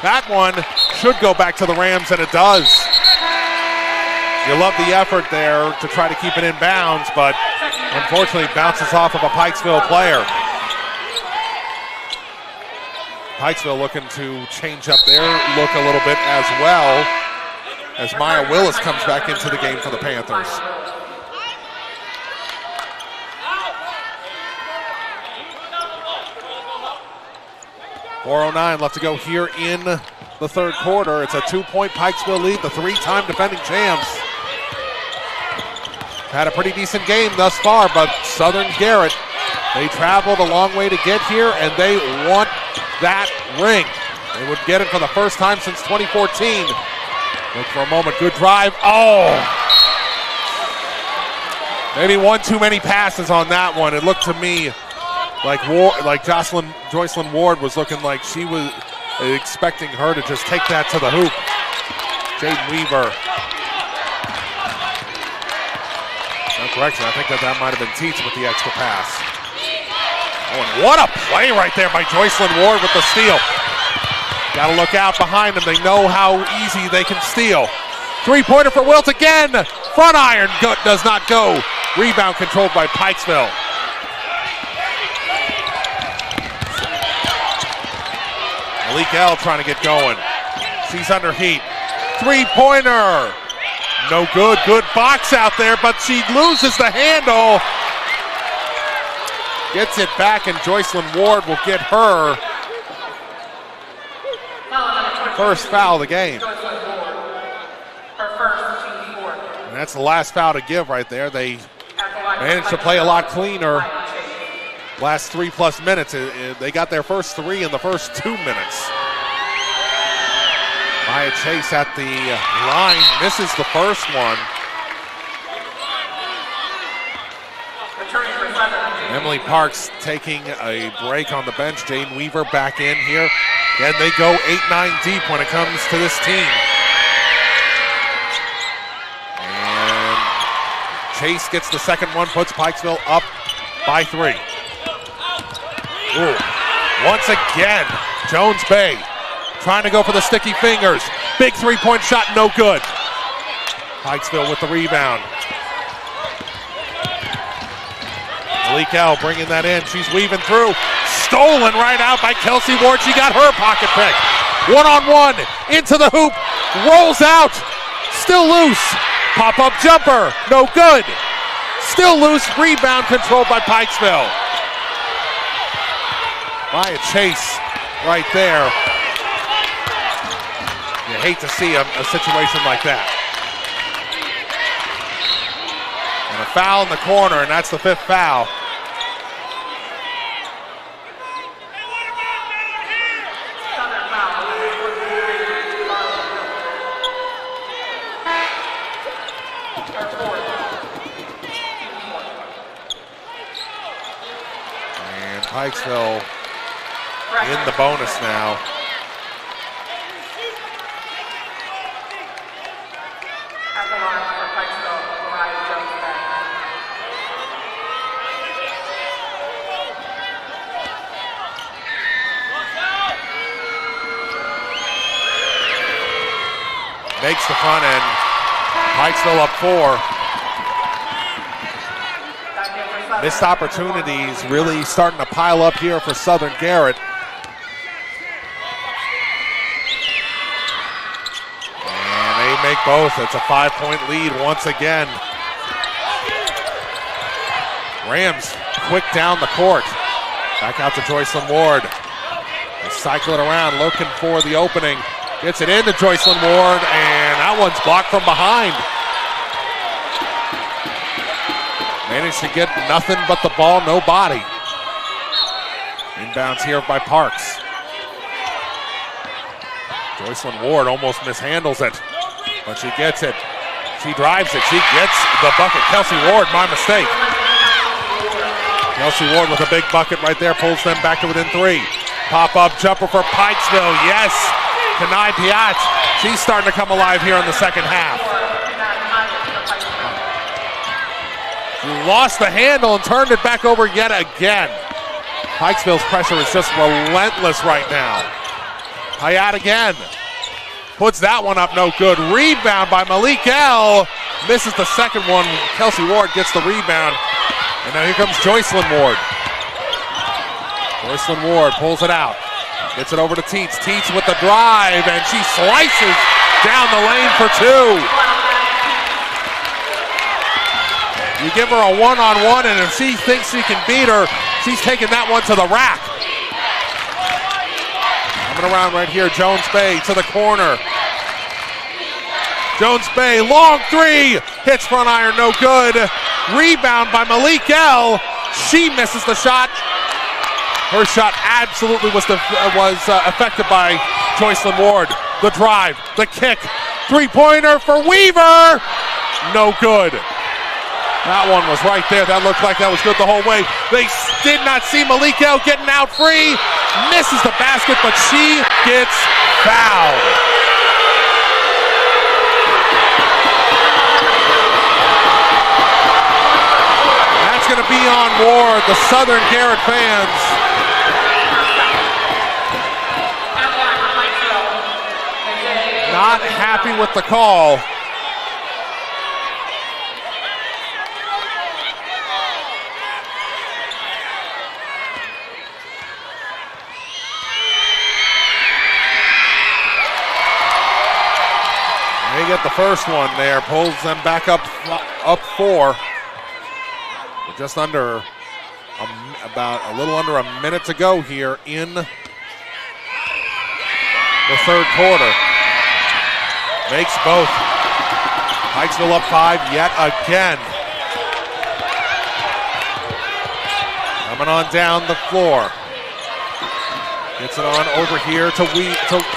That one should go back to the Rams, and it does. You love the effort there to try to keep it in bounds, but unfortunately bounces off of a Pikeville player. Pikeville looking to change up their look a little bit as well, as Maya Willis comes back into the game for the Panthers. .409 left to go here in the third quarter. It's a 2-point Pikeville lead, the 3-time defending champs. Had a pretty decent game thus far, but Southern Garrett, they traveled a long way to get here, and they want that ring. They would get it for the first time since 2014. Look for a moment, good drive. Oh! Maybe one too many passes on that one. It looked to me like Joycelyn Ward was looking like she was expecting her to just take that to the hoop. Jaden Weaver. No correction, I think that might have been Teets with the extra pass. Oh, and what a play right there by Joycelyn Ward with the steal. Got to look out behind them. They know how easy they can steal. 3-pointer for Wilt again. Front iron does not go. Rebound controlled by Pikeville. Malik L trying to get going. She's under heat. 3-pointer. No good. Good box out there, but she loses the handle. Gets it back, and Joycelyn Ward will get her first foul of the game. And that's the last foul to give right there. They managed to play a lot cleaner last 3+ minutes. They got their first 3 in the first 2 minutes. Maya Chase at the line, misses the first one. Emily Parks taking a break on the bench. Jane Weaver back in here. And they go 8-9 deep when it comes to this team. And Chase gets the second one, puts Pikeville up by 3. Ooh. Once again, Jones Bay trying to go for the sticky fingers. Big 3-point shot, no good. Pikeville with the rebound. Malik L bringing that in. She's weaving through. Stolen right out by Kelsey Ward. She got her pocket pick. 1-on-1 into the hoop. Rolls out. Still loose. Pop-up jumper. No good. Still loose. Rebound controlled by Pikeville. Maya Chase right there. You hate to see a situation like that. And a foul in the corner, and that's the 5th foul. And Pikeville in the bonus now. Makes the front end. Pikeville up 4. Missed opportunities really starting to pile up here for Southern Garrett. And they make both. It's a 5-point lead once again. Rams quick down the court. Back out to Joycelyn Ward. They cycle it around, looking for the opening. Gets it into Joycelyn Ward, and that one's blocked from behind. Managed to get nothing but the ball, no body. Inbounds here by Parks. Joycelyn Ward almost mishandles it, but she gets it. She drives it. She gets the bucket. Kelsey Ward, my mistake. Kelsey Ward with a big bucket right there, pulls them back to within 3. Pop-up jumper for Pikeville, yes. Kanai Piat, she's starting to come alive here in the second half. Lost the handle and turned it back over yet again. Pikeville's pressure is just relentless right now. Piat again. Puts that one up, no good. Rebound by Malik L. Misses the second one. Kelsey Ward gets the rebound. And now here comes Joycelyn Ward. Joycelyn Ward pulls it out. Gets it over to Teets. Teets with the drive, and she slices down the lane for 2. You give her a 1-on-1, and if she thinks she can beat her, she's taking that one to the rack. Coming around right here, Jones Bay to the corner. Jones Bay, long 3, hits front iron, no good. Rebound by Malik L. She misses the shot. Her shot absolutely was affected by Joycelyn Ward. The drive, the kick, 3-pointer for Weaver. No good. That one was right there. That looked like that was good the whole way. They did not see Malik L getting out free. Misses the basket, but she gets fouled. That's going to be on Ward. The Southern Garrett fans not happy with the call. They get the first one there, pulls them back up 4. With just under about a little under a minute to go here in the third quarter. Makes both. Pikeville up 5 yet again. Coming on down the floor. Gets it on over here to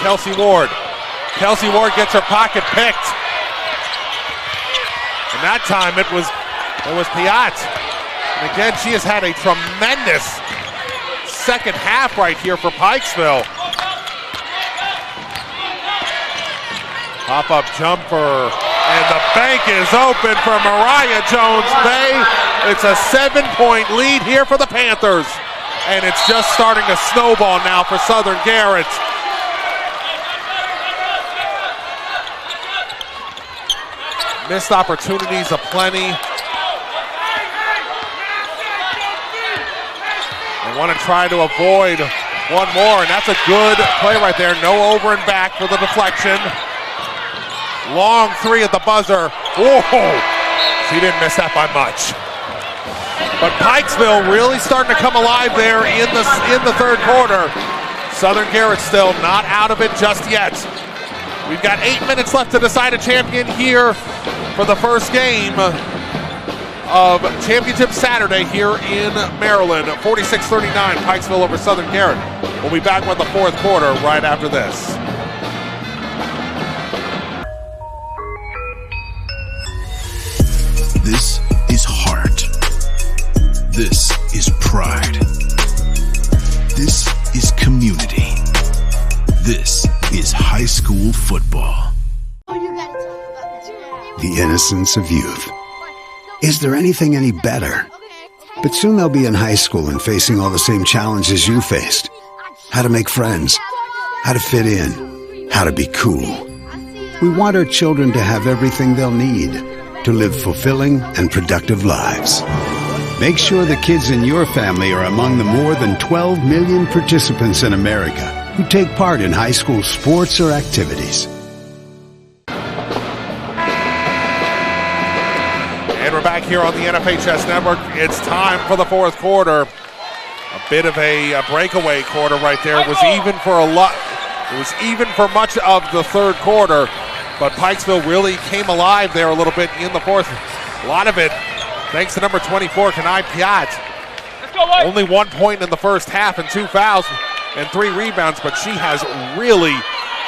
Kelsey Ward. Kelsey Ward gets her pocket picked. And that time it was Piat. And again, she has had a tremendous second half right here for Pikeville. Pop-up jumper, and the bank is open for Mariah Jones-Bay. It's a 7-point lead here for the Panthers. And it's just starting to snowball now for Southern Garrett. Missed opportunities aplenty. They want to try to avoid one more, and that's a good play right there. No over and back for the deflection. Long three at the buzzer. Whoa! She didn't miss that by much. But Pikeville really starting to come alive there in the third quarter. Southern Garrett still not out of it just yet. We've got 8 minutes left to decide a champion here for the first game of Championship Saturday here in Maryland. 46-39, Pikeville over Southern Garrett. We'll be back with the fourth quarter right after this. This is heart. This is pride. This is community. This is high school football. The innocence of youth. Is there anything any better? But soon they'll be in high school and facing all the same challenges you faced. How to make friends, how to fit in, how to be cool. We want our children to have everything they'll need to live fulfilling and productive lives. Make sure the kids in your family are among the more than 12 million participants in America who take part in high school sports or activities. And we're back here on the NFHS Network. It's time for the fourth quarter. A bit of a breakaway quarter right there. It was even for It was even for much of the third quarter, but Pikeville really came alive there a little bit in the fourth. A lot of it thanks to number 24, Kanai Piat. Only 1 point in the first half and 2 fouls and 3 rebounds, but she has really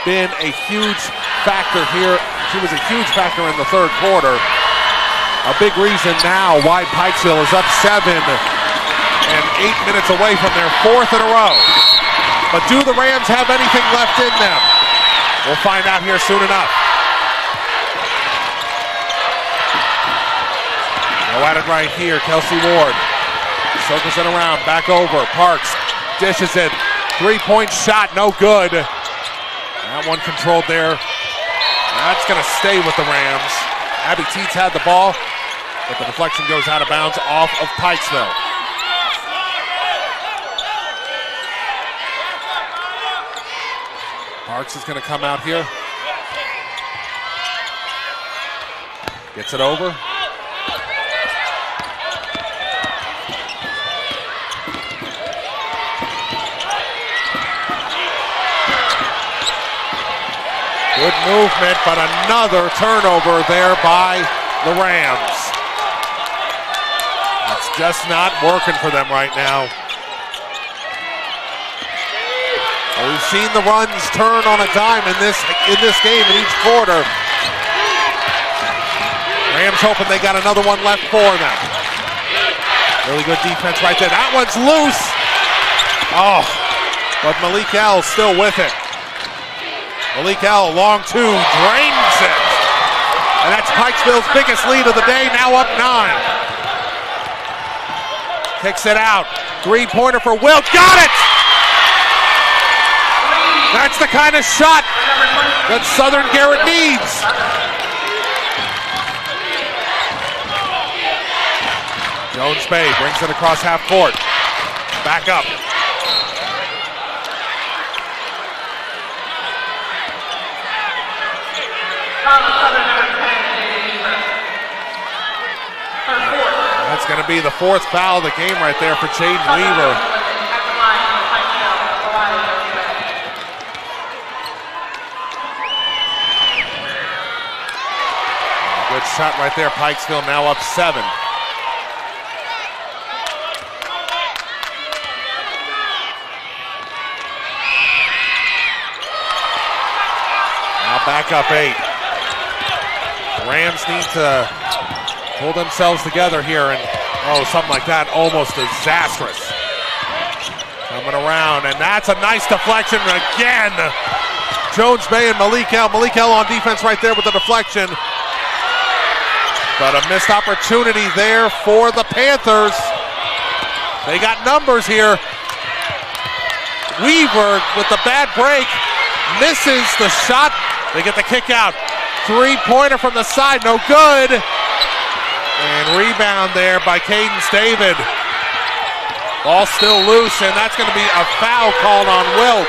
been a huge factor here. She was a huge factor in the third quarter. A big reason now why Pikeville is up 7 and 8 minutes away from their fourth in a row. But do the Rams have anything left in them? We'll find out here soon enough. Go at it right here, Kelsey Ward. Circles it around, back over. Parks dishes it. 3-point shot, no good. That one controlled there. That's going to stay with the Rams. Abby Teets had the ball, but the deflection goes out of bounds off of Pikeville. Parks is going to come out here. Gets it over. Good movement, but another turnover there by the Rams. It's just not working for them right now. We've seen the runs turn on a dime in this game in each quarter. Rams hoping they got another one left for them. Really good defense right there. That one's loose. Oh, but Malik L still with it. Malik L, long two, drains it. And that's Pikeville's biggest lead of the day, now up 9. Kicks it out. 3-pointer for Wilt. Got it! That's the kind of shot that Southern Garrett needs. Jones-Bay brings it across half court. Back up. That's going going to be the fourth foul of the game right there for Jaden Weaver. Good shot right there. Pikeville now up 7. Now back up 8. Rams need to pull themselves together here, and something like that, almost disastrous. Coming around, and that's a nice deflection again. Jones Bay and Malik L. Malik L on defense right there with the deflection. But a missed opportunity there for the Panthers. They got numbers here. Weaver with the bad break misses the shot. They get the kick out. 3-pointer from the side, no good. And rebound there by Cadence David. Ball still loose, and that's going to be a foul called on Wilt.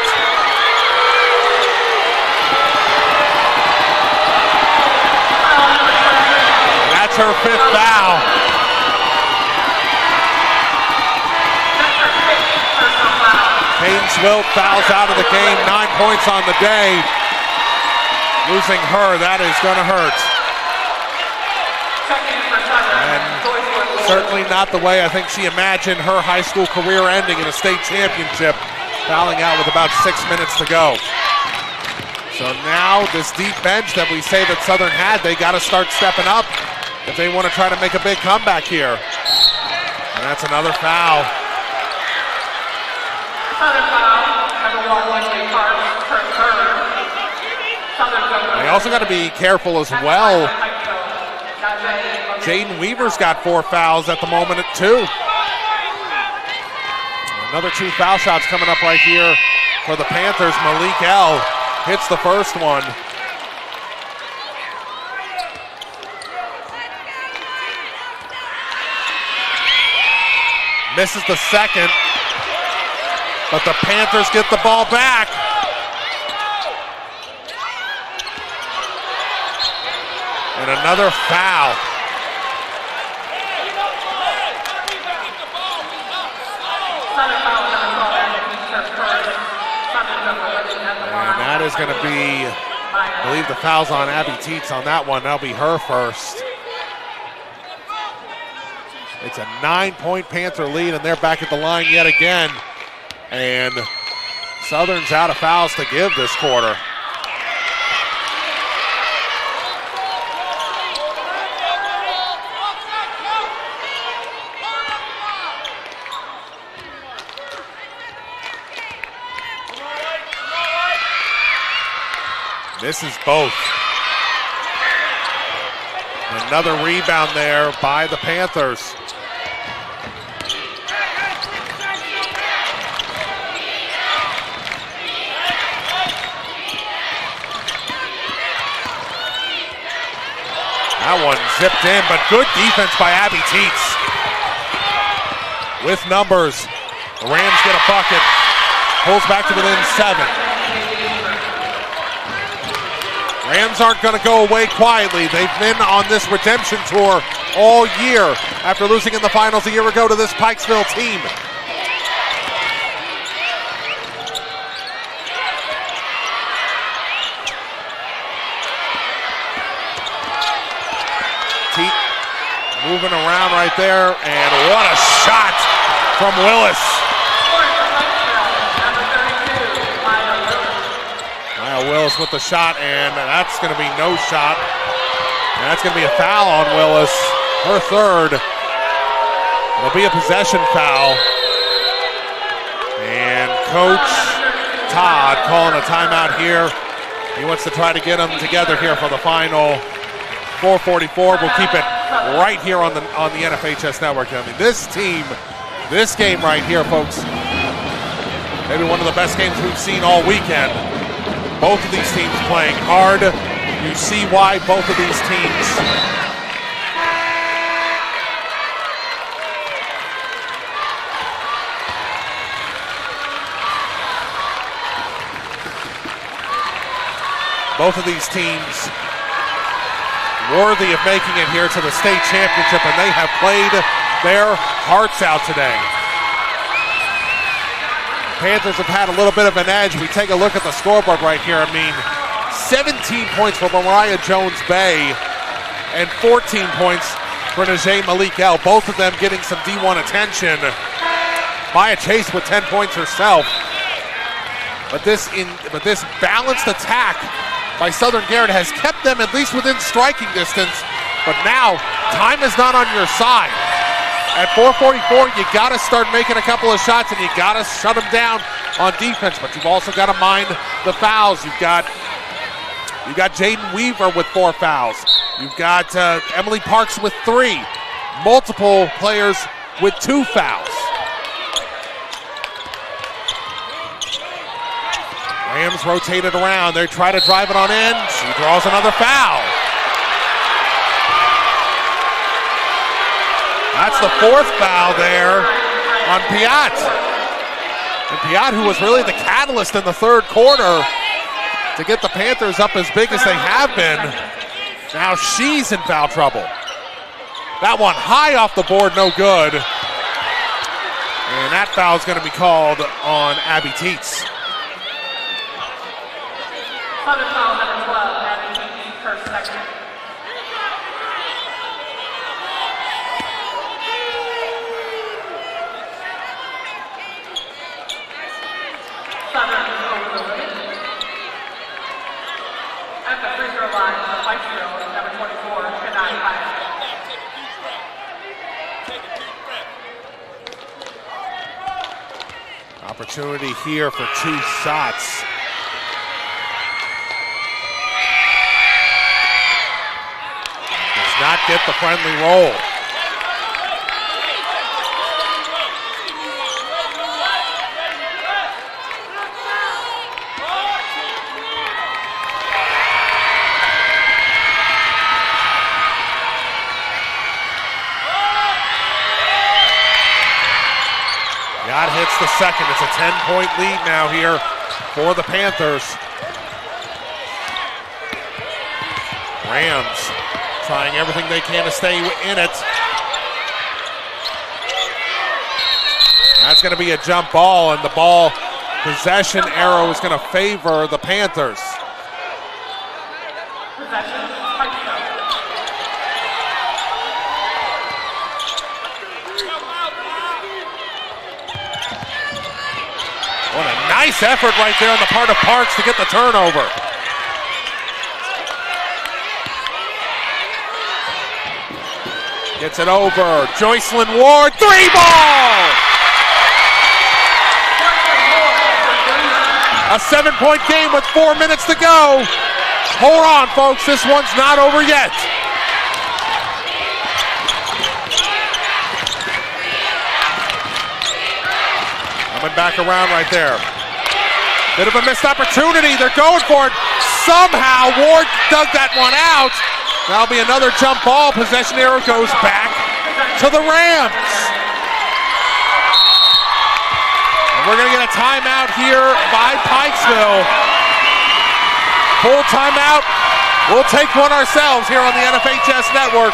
That's her 5th foul. Cadence Wilt fouls out of the game, 9 points on the day. Losing her, that is going to hurt. And certainly not the way I think she imagined her high school career ending in a state championship, fouling out with about 6 minutes to go. So now this deep bench that we say that Southern had, they got to start stepping up if they want to try to make a big comeback here. And that's another foul. They also got to be careful as well. Jaden Weaver's got 4 fouls at the moment at 2. Another 2 foul shots coming up right here for the Panthers. Malik L hits the first one. Misses the second, but the Panthers get the ball back. And another foul. And that is going to be, I believe the foul's on Abby Teets on that one. That'll be her first. It's a 9-point Panther lead, and they're back at the line yet again. And Southern's out of fouls to give this quarter. Misses both. Another rebound there by the Panthers. That one zipped in, but good defense by Abby Teets. With numbers, the Rams get a bucket. Pulls back to within 7. Rams aren't going to go away quietly. They've been on this redemption tour all year after losing in the finals a year ago to this Pikeville team. Teet moving around right there, and what a shot from Willis. Willis with the shot, and that's going to be no shot. And that's going to be a foul on Willis, her 3rd. It'll be a possession foul. And Coach Todd calling a timeout here. He wants to try to get them together here for the final. 4:44. We'll keep it right here on the NFHS network. I mean, this team, this game right here, folks, maybe one of the best games we've seen all weekend. Both of these teams playing hard. You see why both of these teams worthy of making it here to the state championship, and they have played their hearts out today. Panthers have had a little bit of an edge. We take a look at the scoreboard right here. I mean, 17 points for Mariah Jones-Bay and 14 points for Najee Malik-El, both of them getting some D1 attention. Maya Chase with 10 points herself. But this balanced attack by Southern Garrett has kept them at least within striking distance. But now, time is not on your side. At 4:44, you got to start making a couple of shots, and you got to shut them down on defense. But you've also got to mind the fouls. You've got Jaden Weaver with 4 fouls. You've got Emily Parks with 3. Multiple players with 2 fouls. Rams rotated around. They try to drive it on in. She draws another foul. That's the 4th foul there on Piat. And Piat, who was really the catalyst in the 3rd quarter to get the Panthers up as big as they have been, now she's in foul trouble. That one high off the board, no good. And that foul is going to be called on Abby Teets. Southern foul number 12, Abby Teets, her second. Southern is over the limit. At the free throw line, Whitesville, number 24, Kanai Hyatt. Opportunity here for 2 shots. Does not get the friendly roll. Yard hits the second. It's a 10-point lead now here for the Panthers. Rams trying everything they can to stay in it. That's going to be a jump ball, and the ball possession arrow is going to favor the Panthers. What a nice effort right there on the part of Parks to get the turnover. Gets it over. Joycelyn Ward, 3-ball! A 7-point game with 4 minutes to go. Hold on, folks. This one's not over yet. Coming back around right there. Bit of a missed opportunity. They're going for it. Somehow Ward dug that one out. That'll be another jump ball. Possession arrow goes back to the Rams. And we're going to get a timeout here by Pikeville. Full timeout. We'll take one ourselves here on the NFHS Network.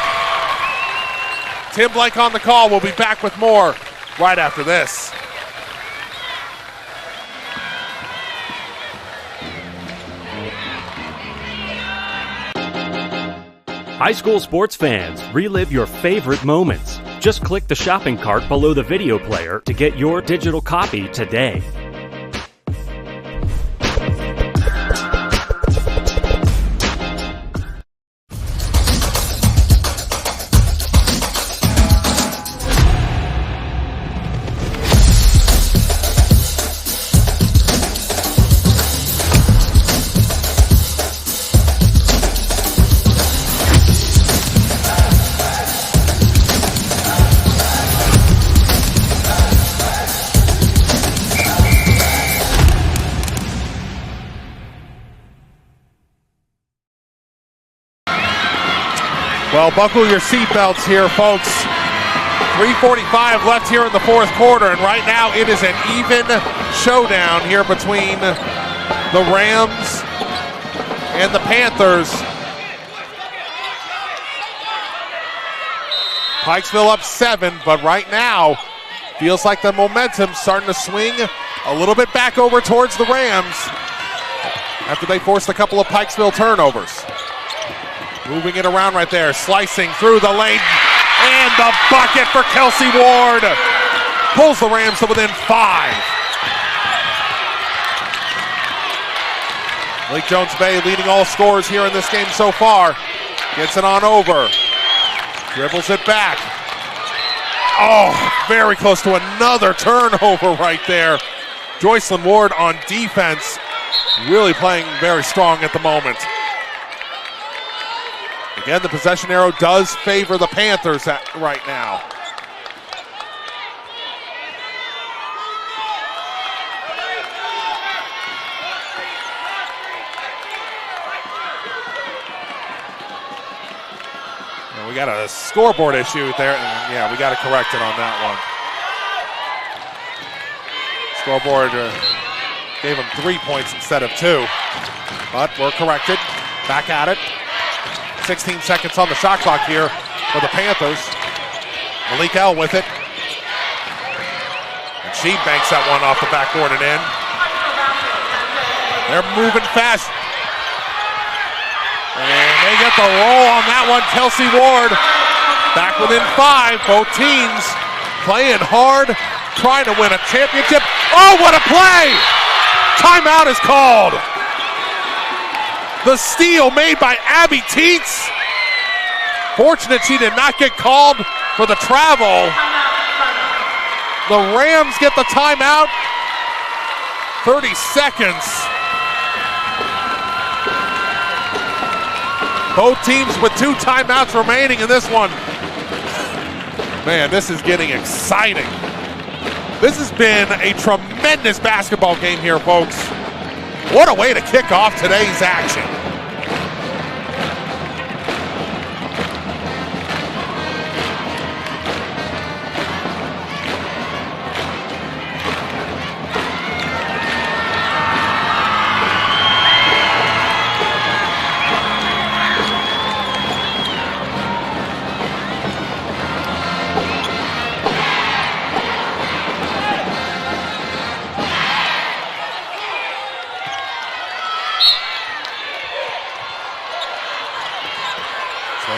Tim Blake on the call. We'll be back with more right after this. High school sports fans, relive your favorite moments. Just click the shopping cart below the video player to get your digital copy today. Well, buckle your seatbelts here, folks. 3:45 left here in the 4th quarter, and right now it is an even showdown here between the Rams and the Panthers. Pikeville up 7, but right now feels like the momentum's starting to swing a little bit back over towards the Rams after they forced a couple of Pikeville turnovers. Moving it around right there, slicing through the lane, and the bucket for Kelsey Ward. Pulls the Rams to within 5. Lake Jones Bay leading all scorers here in this game so far. Gets it on over. Dribbles it back. Oh, very close to another turnover right there. Joycelyn Ward on defense, really playing very strong at the moment. Again, the possession arrow does favor the Panthers right now. We got a scoreboard issue there, and yeah, we got to correct it on that one. Scoreboard gave him 3 points instead of 2, but we're corrected. Back at it. 16 seconds on the shot clock here for the Panthers. Malik L with it. And she banks that one off the backboard and in. They're moving fast. And they get the roll on that one. Kelsey Ward back within 5. Both teams playing hard, trying to win a championship. Oh, what a play! Timeout is called. The steal made by Abby Teets. Fortunate she did not get called for the travel. The Rams get the timeout. 30 seconds. Both teams with 2 timeouts remaining in this one. Man, this is getting exciting. This has been a tremendous basketball game here, folks. What a way to kick off today's action.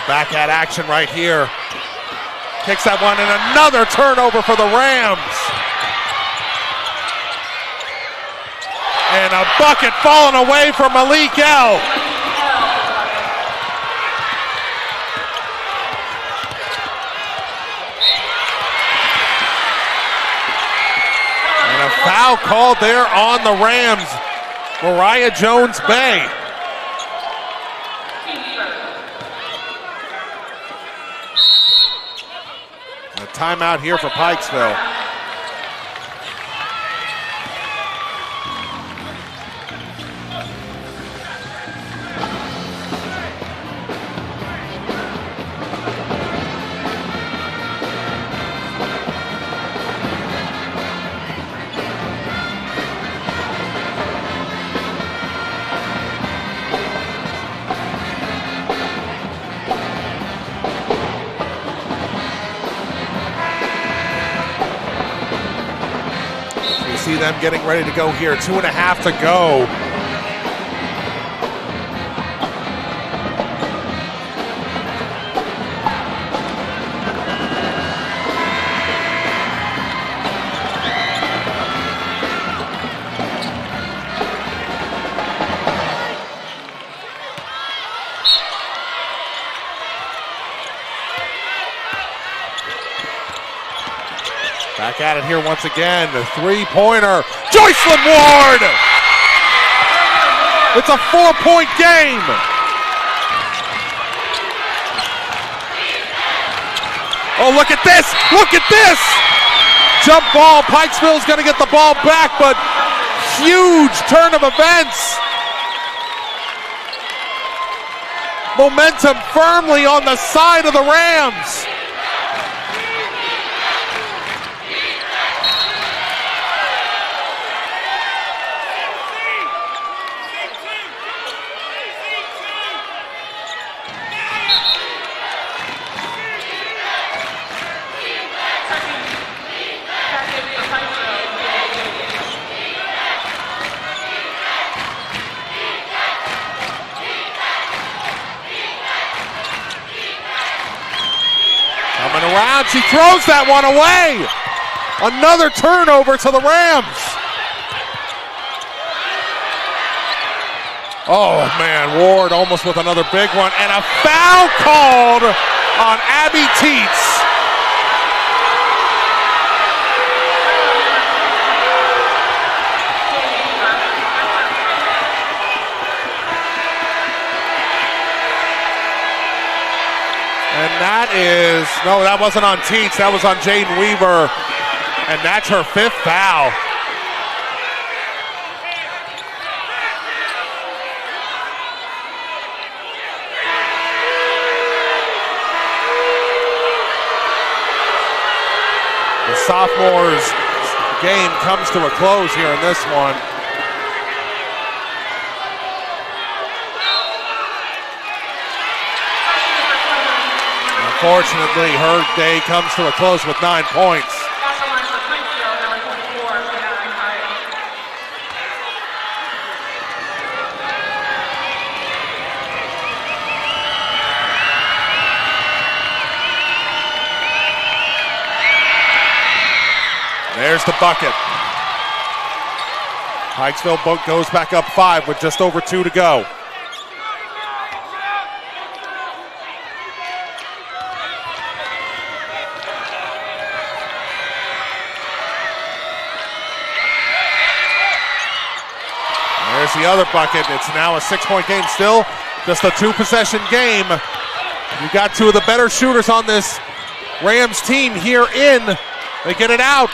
Back at action right here. Kicks that one, and another turnover for the Rams. And a bucket falling away from Malik L. And a foul called there on the Rams. Mariah Jones Bay. Timeout here for Pikeville. See them getting ready to go here. 2.5 to go. Back at it here once again. The three-pointer. Joycelyn Ward! It's a 4-point game. Oh, look at this! Look at this! Jump ball. Pikeville's going to get the ball back, but huge turn of events. Momentum firmly on the side of the Rams. around. She throws that one away. Another turnover to the Rams. Oh, man, Ward almost with another big one. And a foul called on Abby Teets. And that is, no, that wasn't on Teets. That was on Jaden Weaver. And that's her 5th foul. The sophomores' game comes to a close here in this one. Unfortunately, her day comes to a close with 9 points. There's the bucket. Pikeville goes back up 5 with just over 2 to go. There's the other bucket. It's now a 6-point game still. Just a 2-possession game. You got 2 of the better shooters on this Rams team here in. They get it out.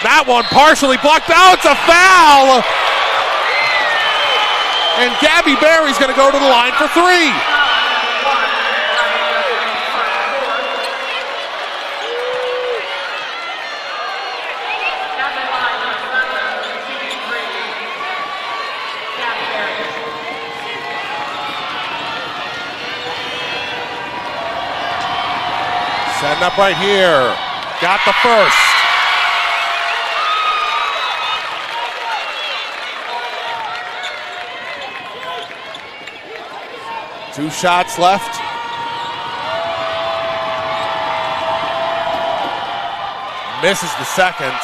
That one partially blocked out. It's a foul. And Gabby Berry's going to go to the line for 3. Setting up right here. Got the first. Two shots left. Misses the second.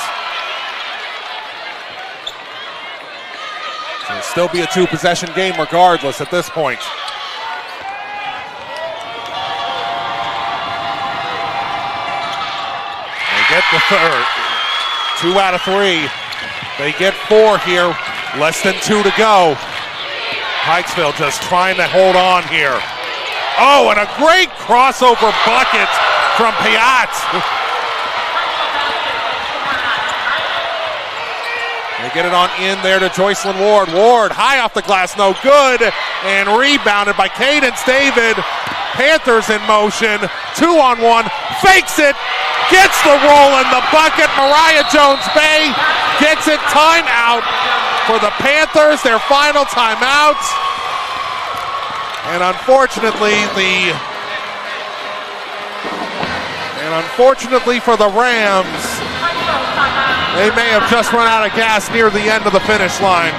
So it'll still be a 2-possession game regardless at this point. Get the third. 2 out of 3. They get 4 here. Less than 2 to go. Pikeville just trying to hold on here. Oh, and a great crossover bucket from Piat. They get it on in there to Joycelyn Ward. Ward high off the glass, no good. And rebounded by Cadence David. Panthers in motion. 2-on-1. Fakes it. Gets the roll in the bucket. Mariah Jones-Bay gets it. Timeout for the Panthers. Their final timeout. And unfortunately for the Rams, they may have just run out of gas near the end of the finish line.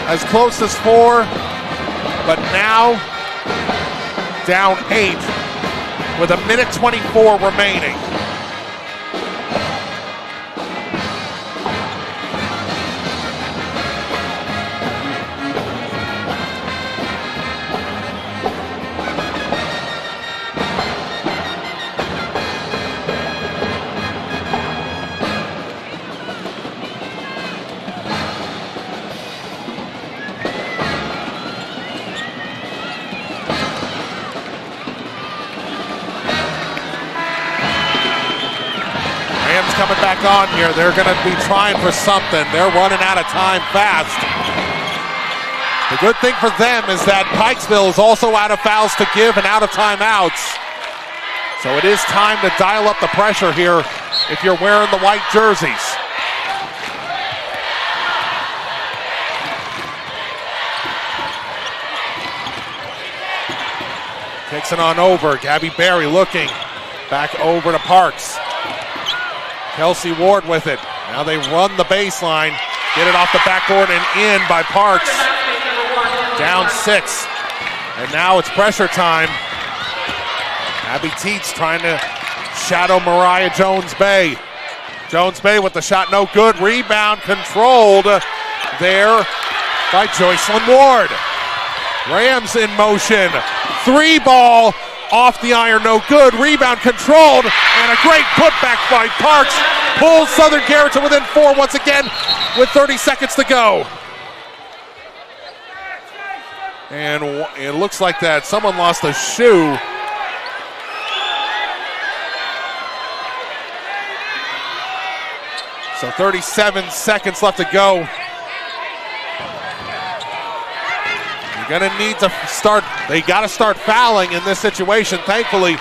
As close as 4, but now down 8 with 1:24 remaining. Coming back on here. They're going to be trying for something. They're running out of time fast. The good thing for them is that Pikeville is also out of fouls to give and out of timeouts. So it is time to dial up the pressure here if you're wearing the white jerseys. Takes it on over. Gabby Berry looking back over to Parks. Kelsey Ward with it. Now they run the baseline. Get it off the backboard and in by Parks. Down 6. And now it's pressure time. Abby Teets trying to shadow Mariah Jones-Bay. Jones-Bay with the shot, no good. Rebound controlled there by Joycelyn Ward. Rams in motion. 3-ball off the iron, no good. Rebound controlled, and a great putback by Parks. Pulls Southern Garrett to within 4 once again with 30 seconds to go. And it looks like that someone lost a shoe. So 37 seconds left to go. You're gonna need to start, they gotta start fouling in this situation. Thankfully,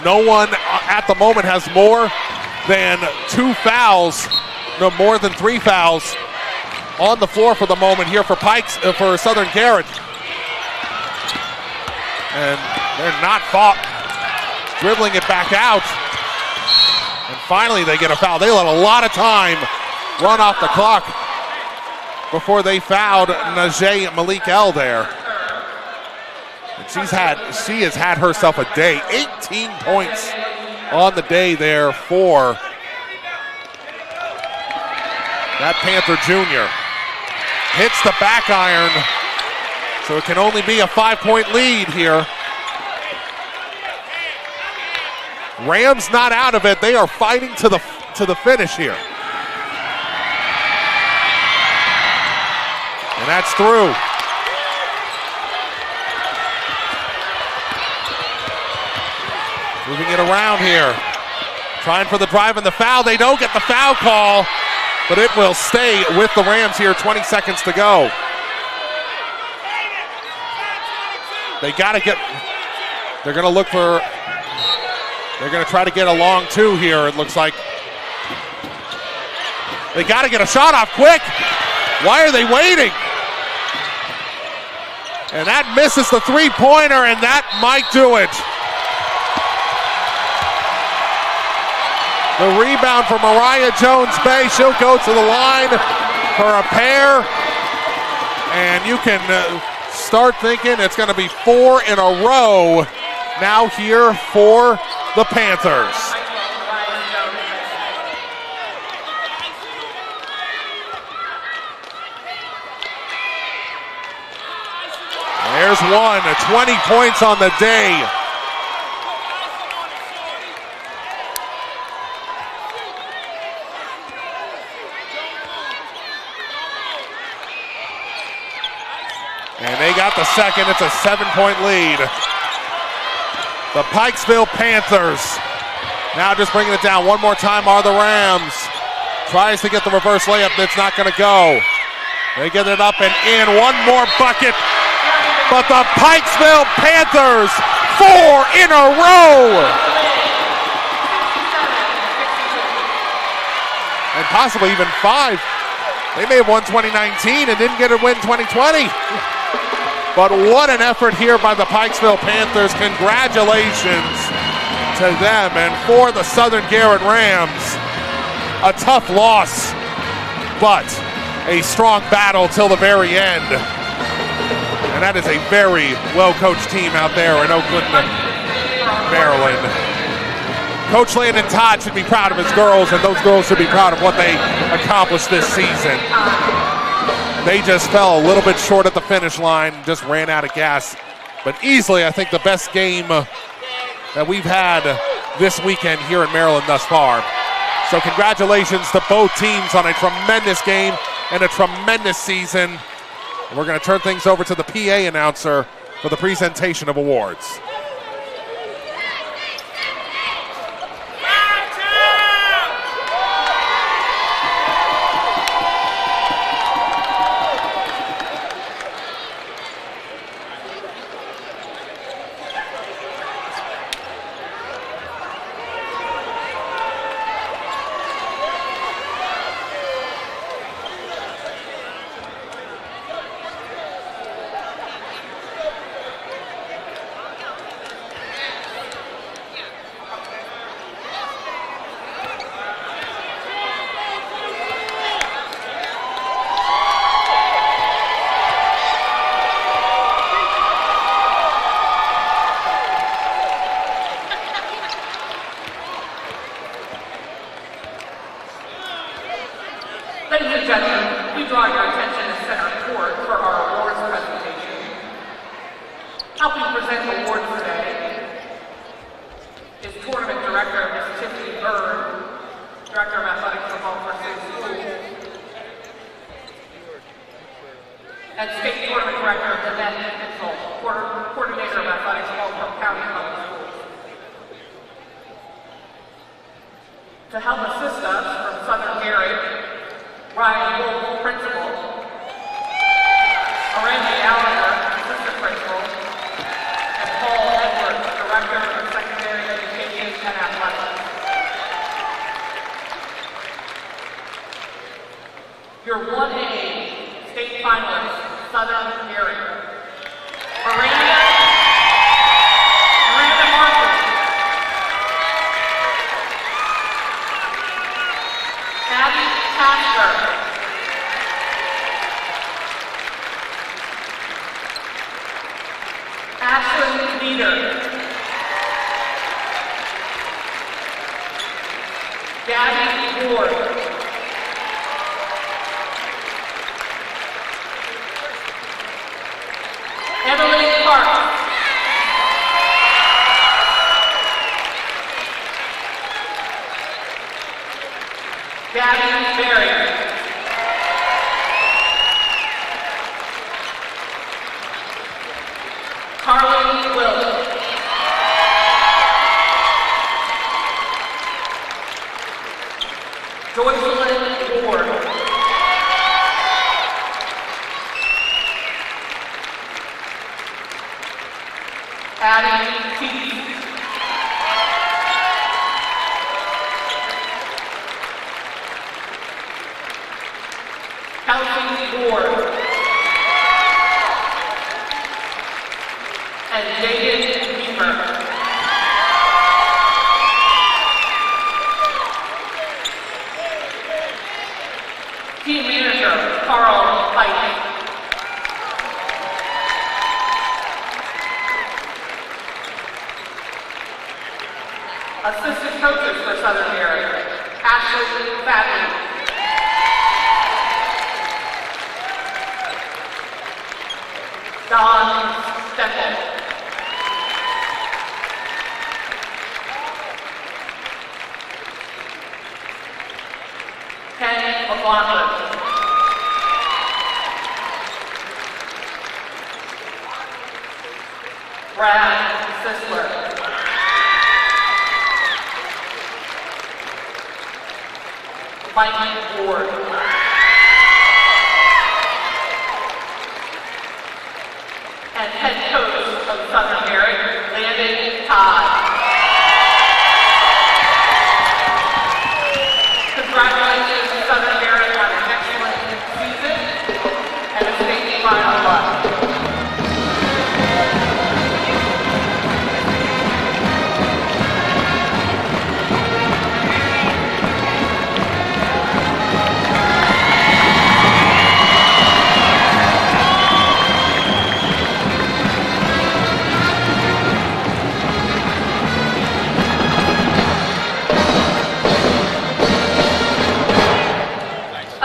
no one at the moment has more than 2 fouls, no more than 3 fouls on the floor for the moment here for for Southern Garrett. And they're not dribbling it back out. And finally they get a foul. They let a lot of time run off the clock before they fouled Najee Malik L there. And she has had herself a day. 18 points on the day there for that Panther junior. Hits the back iron, so it can only be a 5-point lead here. Rams not out of it. They are fighting to the finish here. And that's through. Moving it around here. Trying for the drive and the foul. They don't get the foul call, but it will stay with the Rams here. 20 seconds to go. They got to get, they're going to look for, they're going to try to get a long 2 here, it looks like. They got to get a shot off quick. Why are they waiting? And that misses the 3-pointer, and that might do it. The rebound for Mariah Jones-Bay. She'll go to the line for a pair. And you can start thinking it's going to be 4 in a row now here for the Panthers. There's one, 20 points on the day. And they got the second. It's a 7-point lead. The Pikeville Panthers now just bringing it down. One more time are the Rams. Tries to get the reverse layup. That's not going to go. They get it up and in. One more bucket. But the Pikeville Panthers, 4 in a row. And possibly even 5. They may have won 2019 and didn't get a win 2020. But what an effort here by the Pikeville Panthers. Congratulations to them. And for the Southern Garrett Rams, a tough loss, but a strong battle till the very end. And that is a very well-coached team out there in Oakland, Maryland. Coach Landon Todd should be proud of his girls, and those girls should be proud of what they accomplished this season. They just fell a little bit short at the finish line, just ran out of gas. But easily, I think, the best game that we've had this weekend here in Maryland thus far. So congratulations to both teams on a tremendous game and a tremendous season. We're going to turn things over to the PA announcer for the presentation of awards. and State Tournament Director Annette Mitchell, Coordinator of Athletics at Baltimore County Public Schools. To help assist us from Southern Gary, Ryan Wolf, Principal, Randy Allender, Assistant Principal, and Paul Edwards, Director of Secondary Education and Athletics. Your 1A state finalist, Southern Gary. Miranda Martin. Abby Tasker. Ashley Leader. Gabby Ward. Emily Park. Gabby Berry. Carly Wills. Joycelyn Ward. Addie T. Kelsey Ward. And Jaden Beamer. Team Manager Carl Pike. Assistant coaches for Southern Gary, Ashley Fadley. Don Stempel. Ken McLaughlin. Brad Sisler. Mike Ward. And head coach of Southern Gary, Landon Todd. Congratulations, Southern Gary, on an excellent season and a state final run.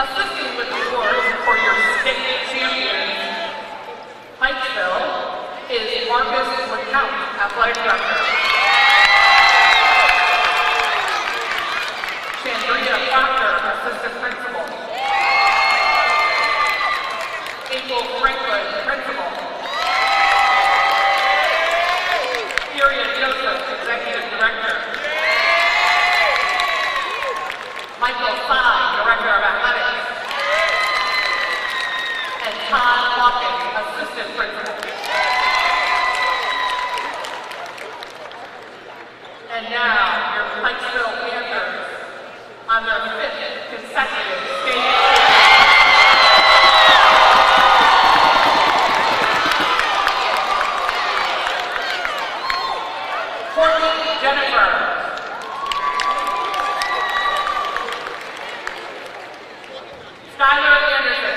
Assisting with awards for your state champions, Pikeville, is Marcus LeCount, Athletic Director. Chandria Proctor, Assistant Principal. April Franklin, Principal. Furia Joseph, Executive Director. Michael Fine, Director of Athletics. And Todd Watkins, Assistant Principal. And now, your Pikeville Panthers on their 5th consecutive state Courtney Jennifer. Skylar Anderson.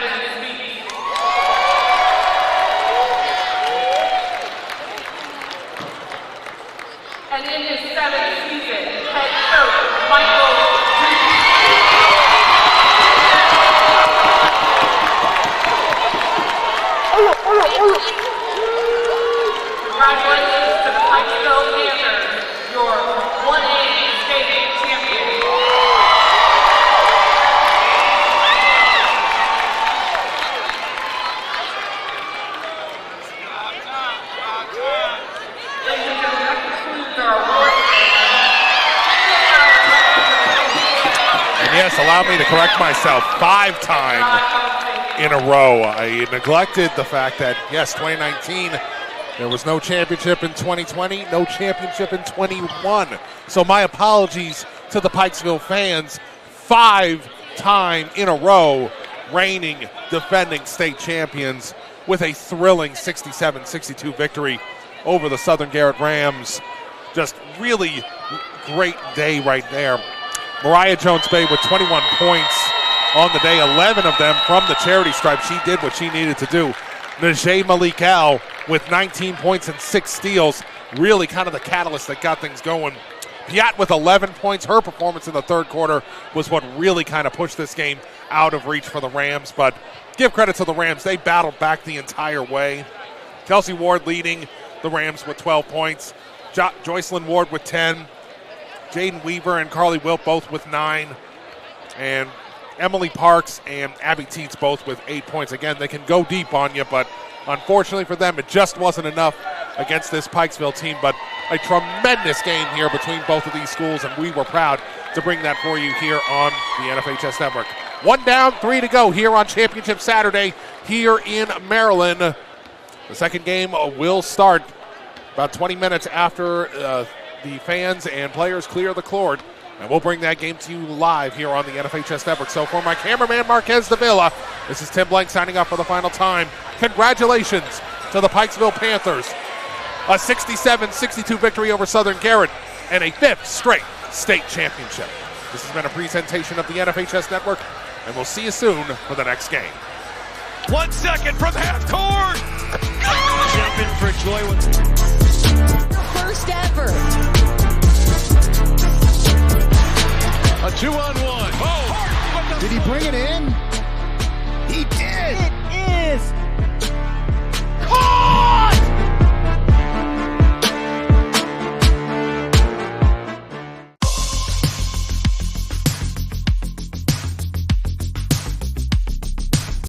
sevens speech. And in his seventh season, head coach Michael Congratulations to the Pikeville Panthers, your 1A state champion. Ladies and gentlemen, that concludes our award And yes, allow me to correct myself. 5-time in a row. I neglected the fact that, yes, 2019, there was no championship in 2020, no championship in 21. So my apologies to the Pikeville fans. 5-time in a row, reigning, defending state champions with a thrilling 67-62 victory over the Southern Garrett Rams. Just really great day right there. Mariah Jones-Bay with 21 points on the day, 11 of them from the charity stripe. She did what she needed to do. Najee Malik-Al with 19 points and 6 steals, really kind of the catalyst that got things going. Piat with 11 points. Her performance in the third quarter was what really kind of pushed this game out of reach for the Rams, but give credit to the Rams. They battled back the entire way. Kelsey Ward leading the Rams with 12 points. Joycelyn Ward with 10. Jaden Weaver and Carly Wilt both with 9. And Emily Parks and Abby Teets both with 8 points. Again, they can go deep on you, but unfortunately for them, it just wasn't enough against this Pikeville team. But a tremendous game here between both of these schools, and we were proud to bring that for you here on the NFHS Network. 1 down, 3 to go here on Championship Saturday here in Maryland. The second game will start about 20 minutes after the fans and players clear the court. And we'll bring that game to you live here on the NFHS Network. So for my cameraman, Marquez Davila, this is Tim Blank signing off for the final time. Congratulations to the Pikeville Panthers. A 67-62 victory over Southern Garrett and a 5th straight state championship. This has been a presentation of the NFHS Network, and we'll see you soon for the next game. 1 second from half court. Jumping for joy. First ever. A 2-on-1. Oh. Did he bring it in?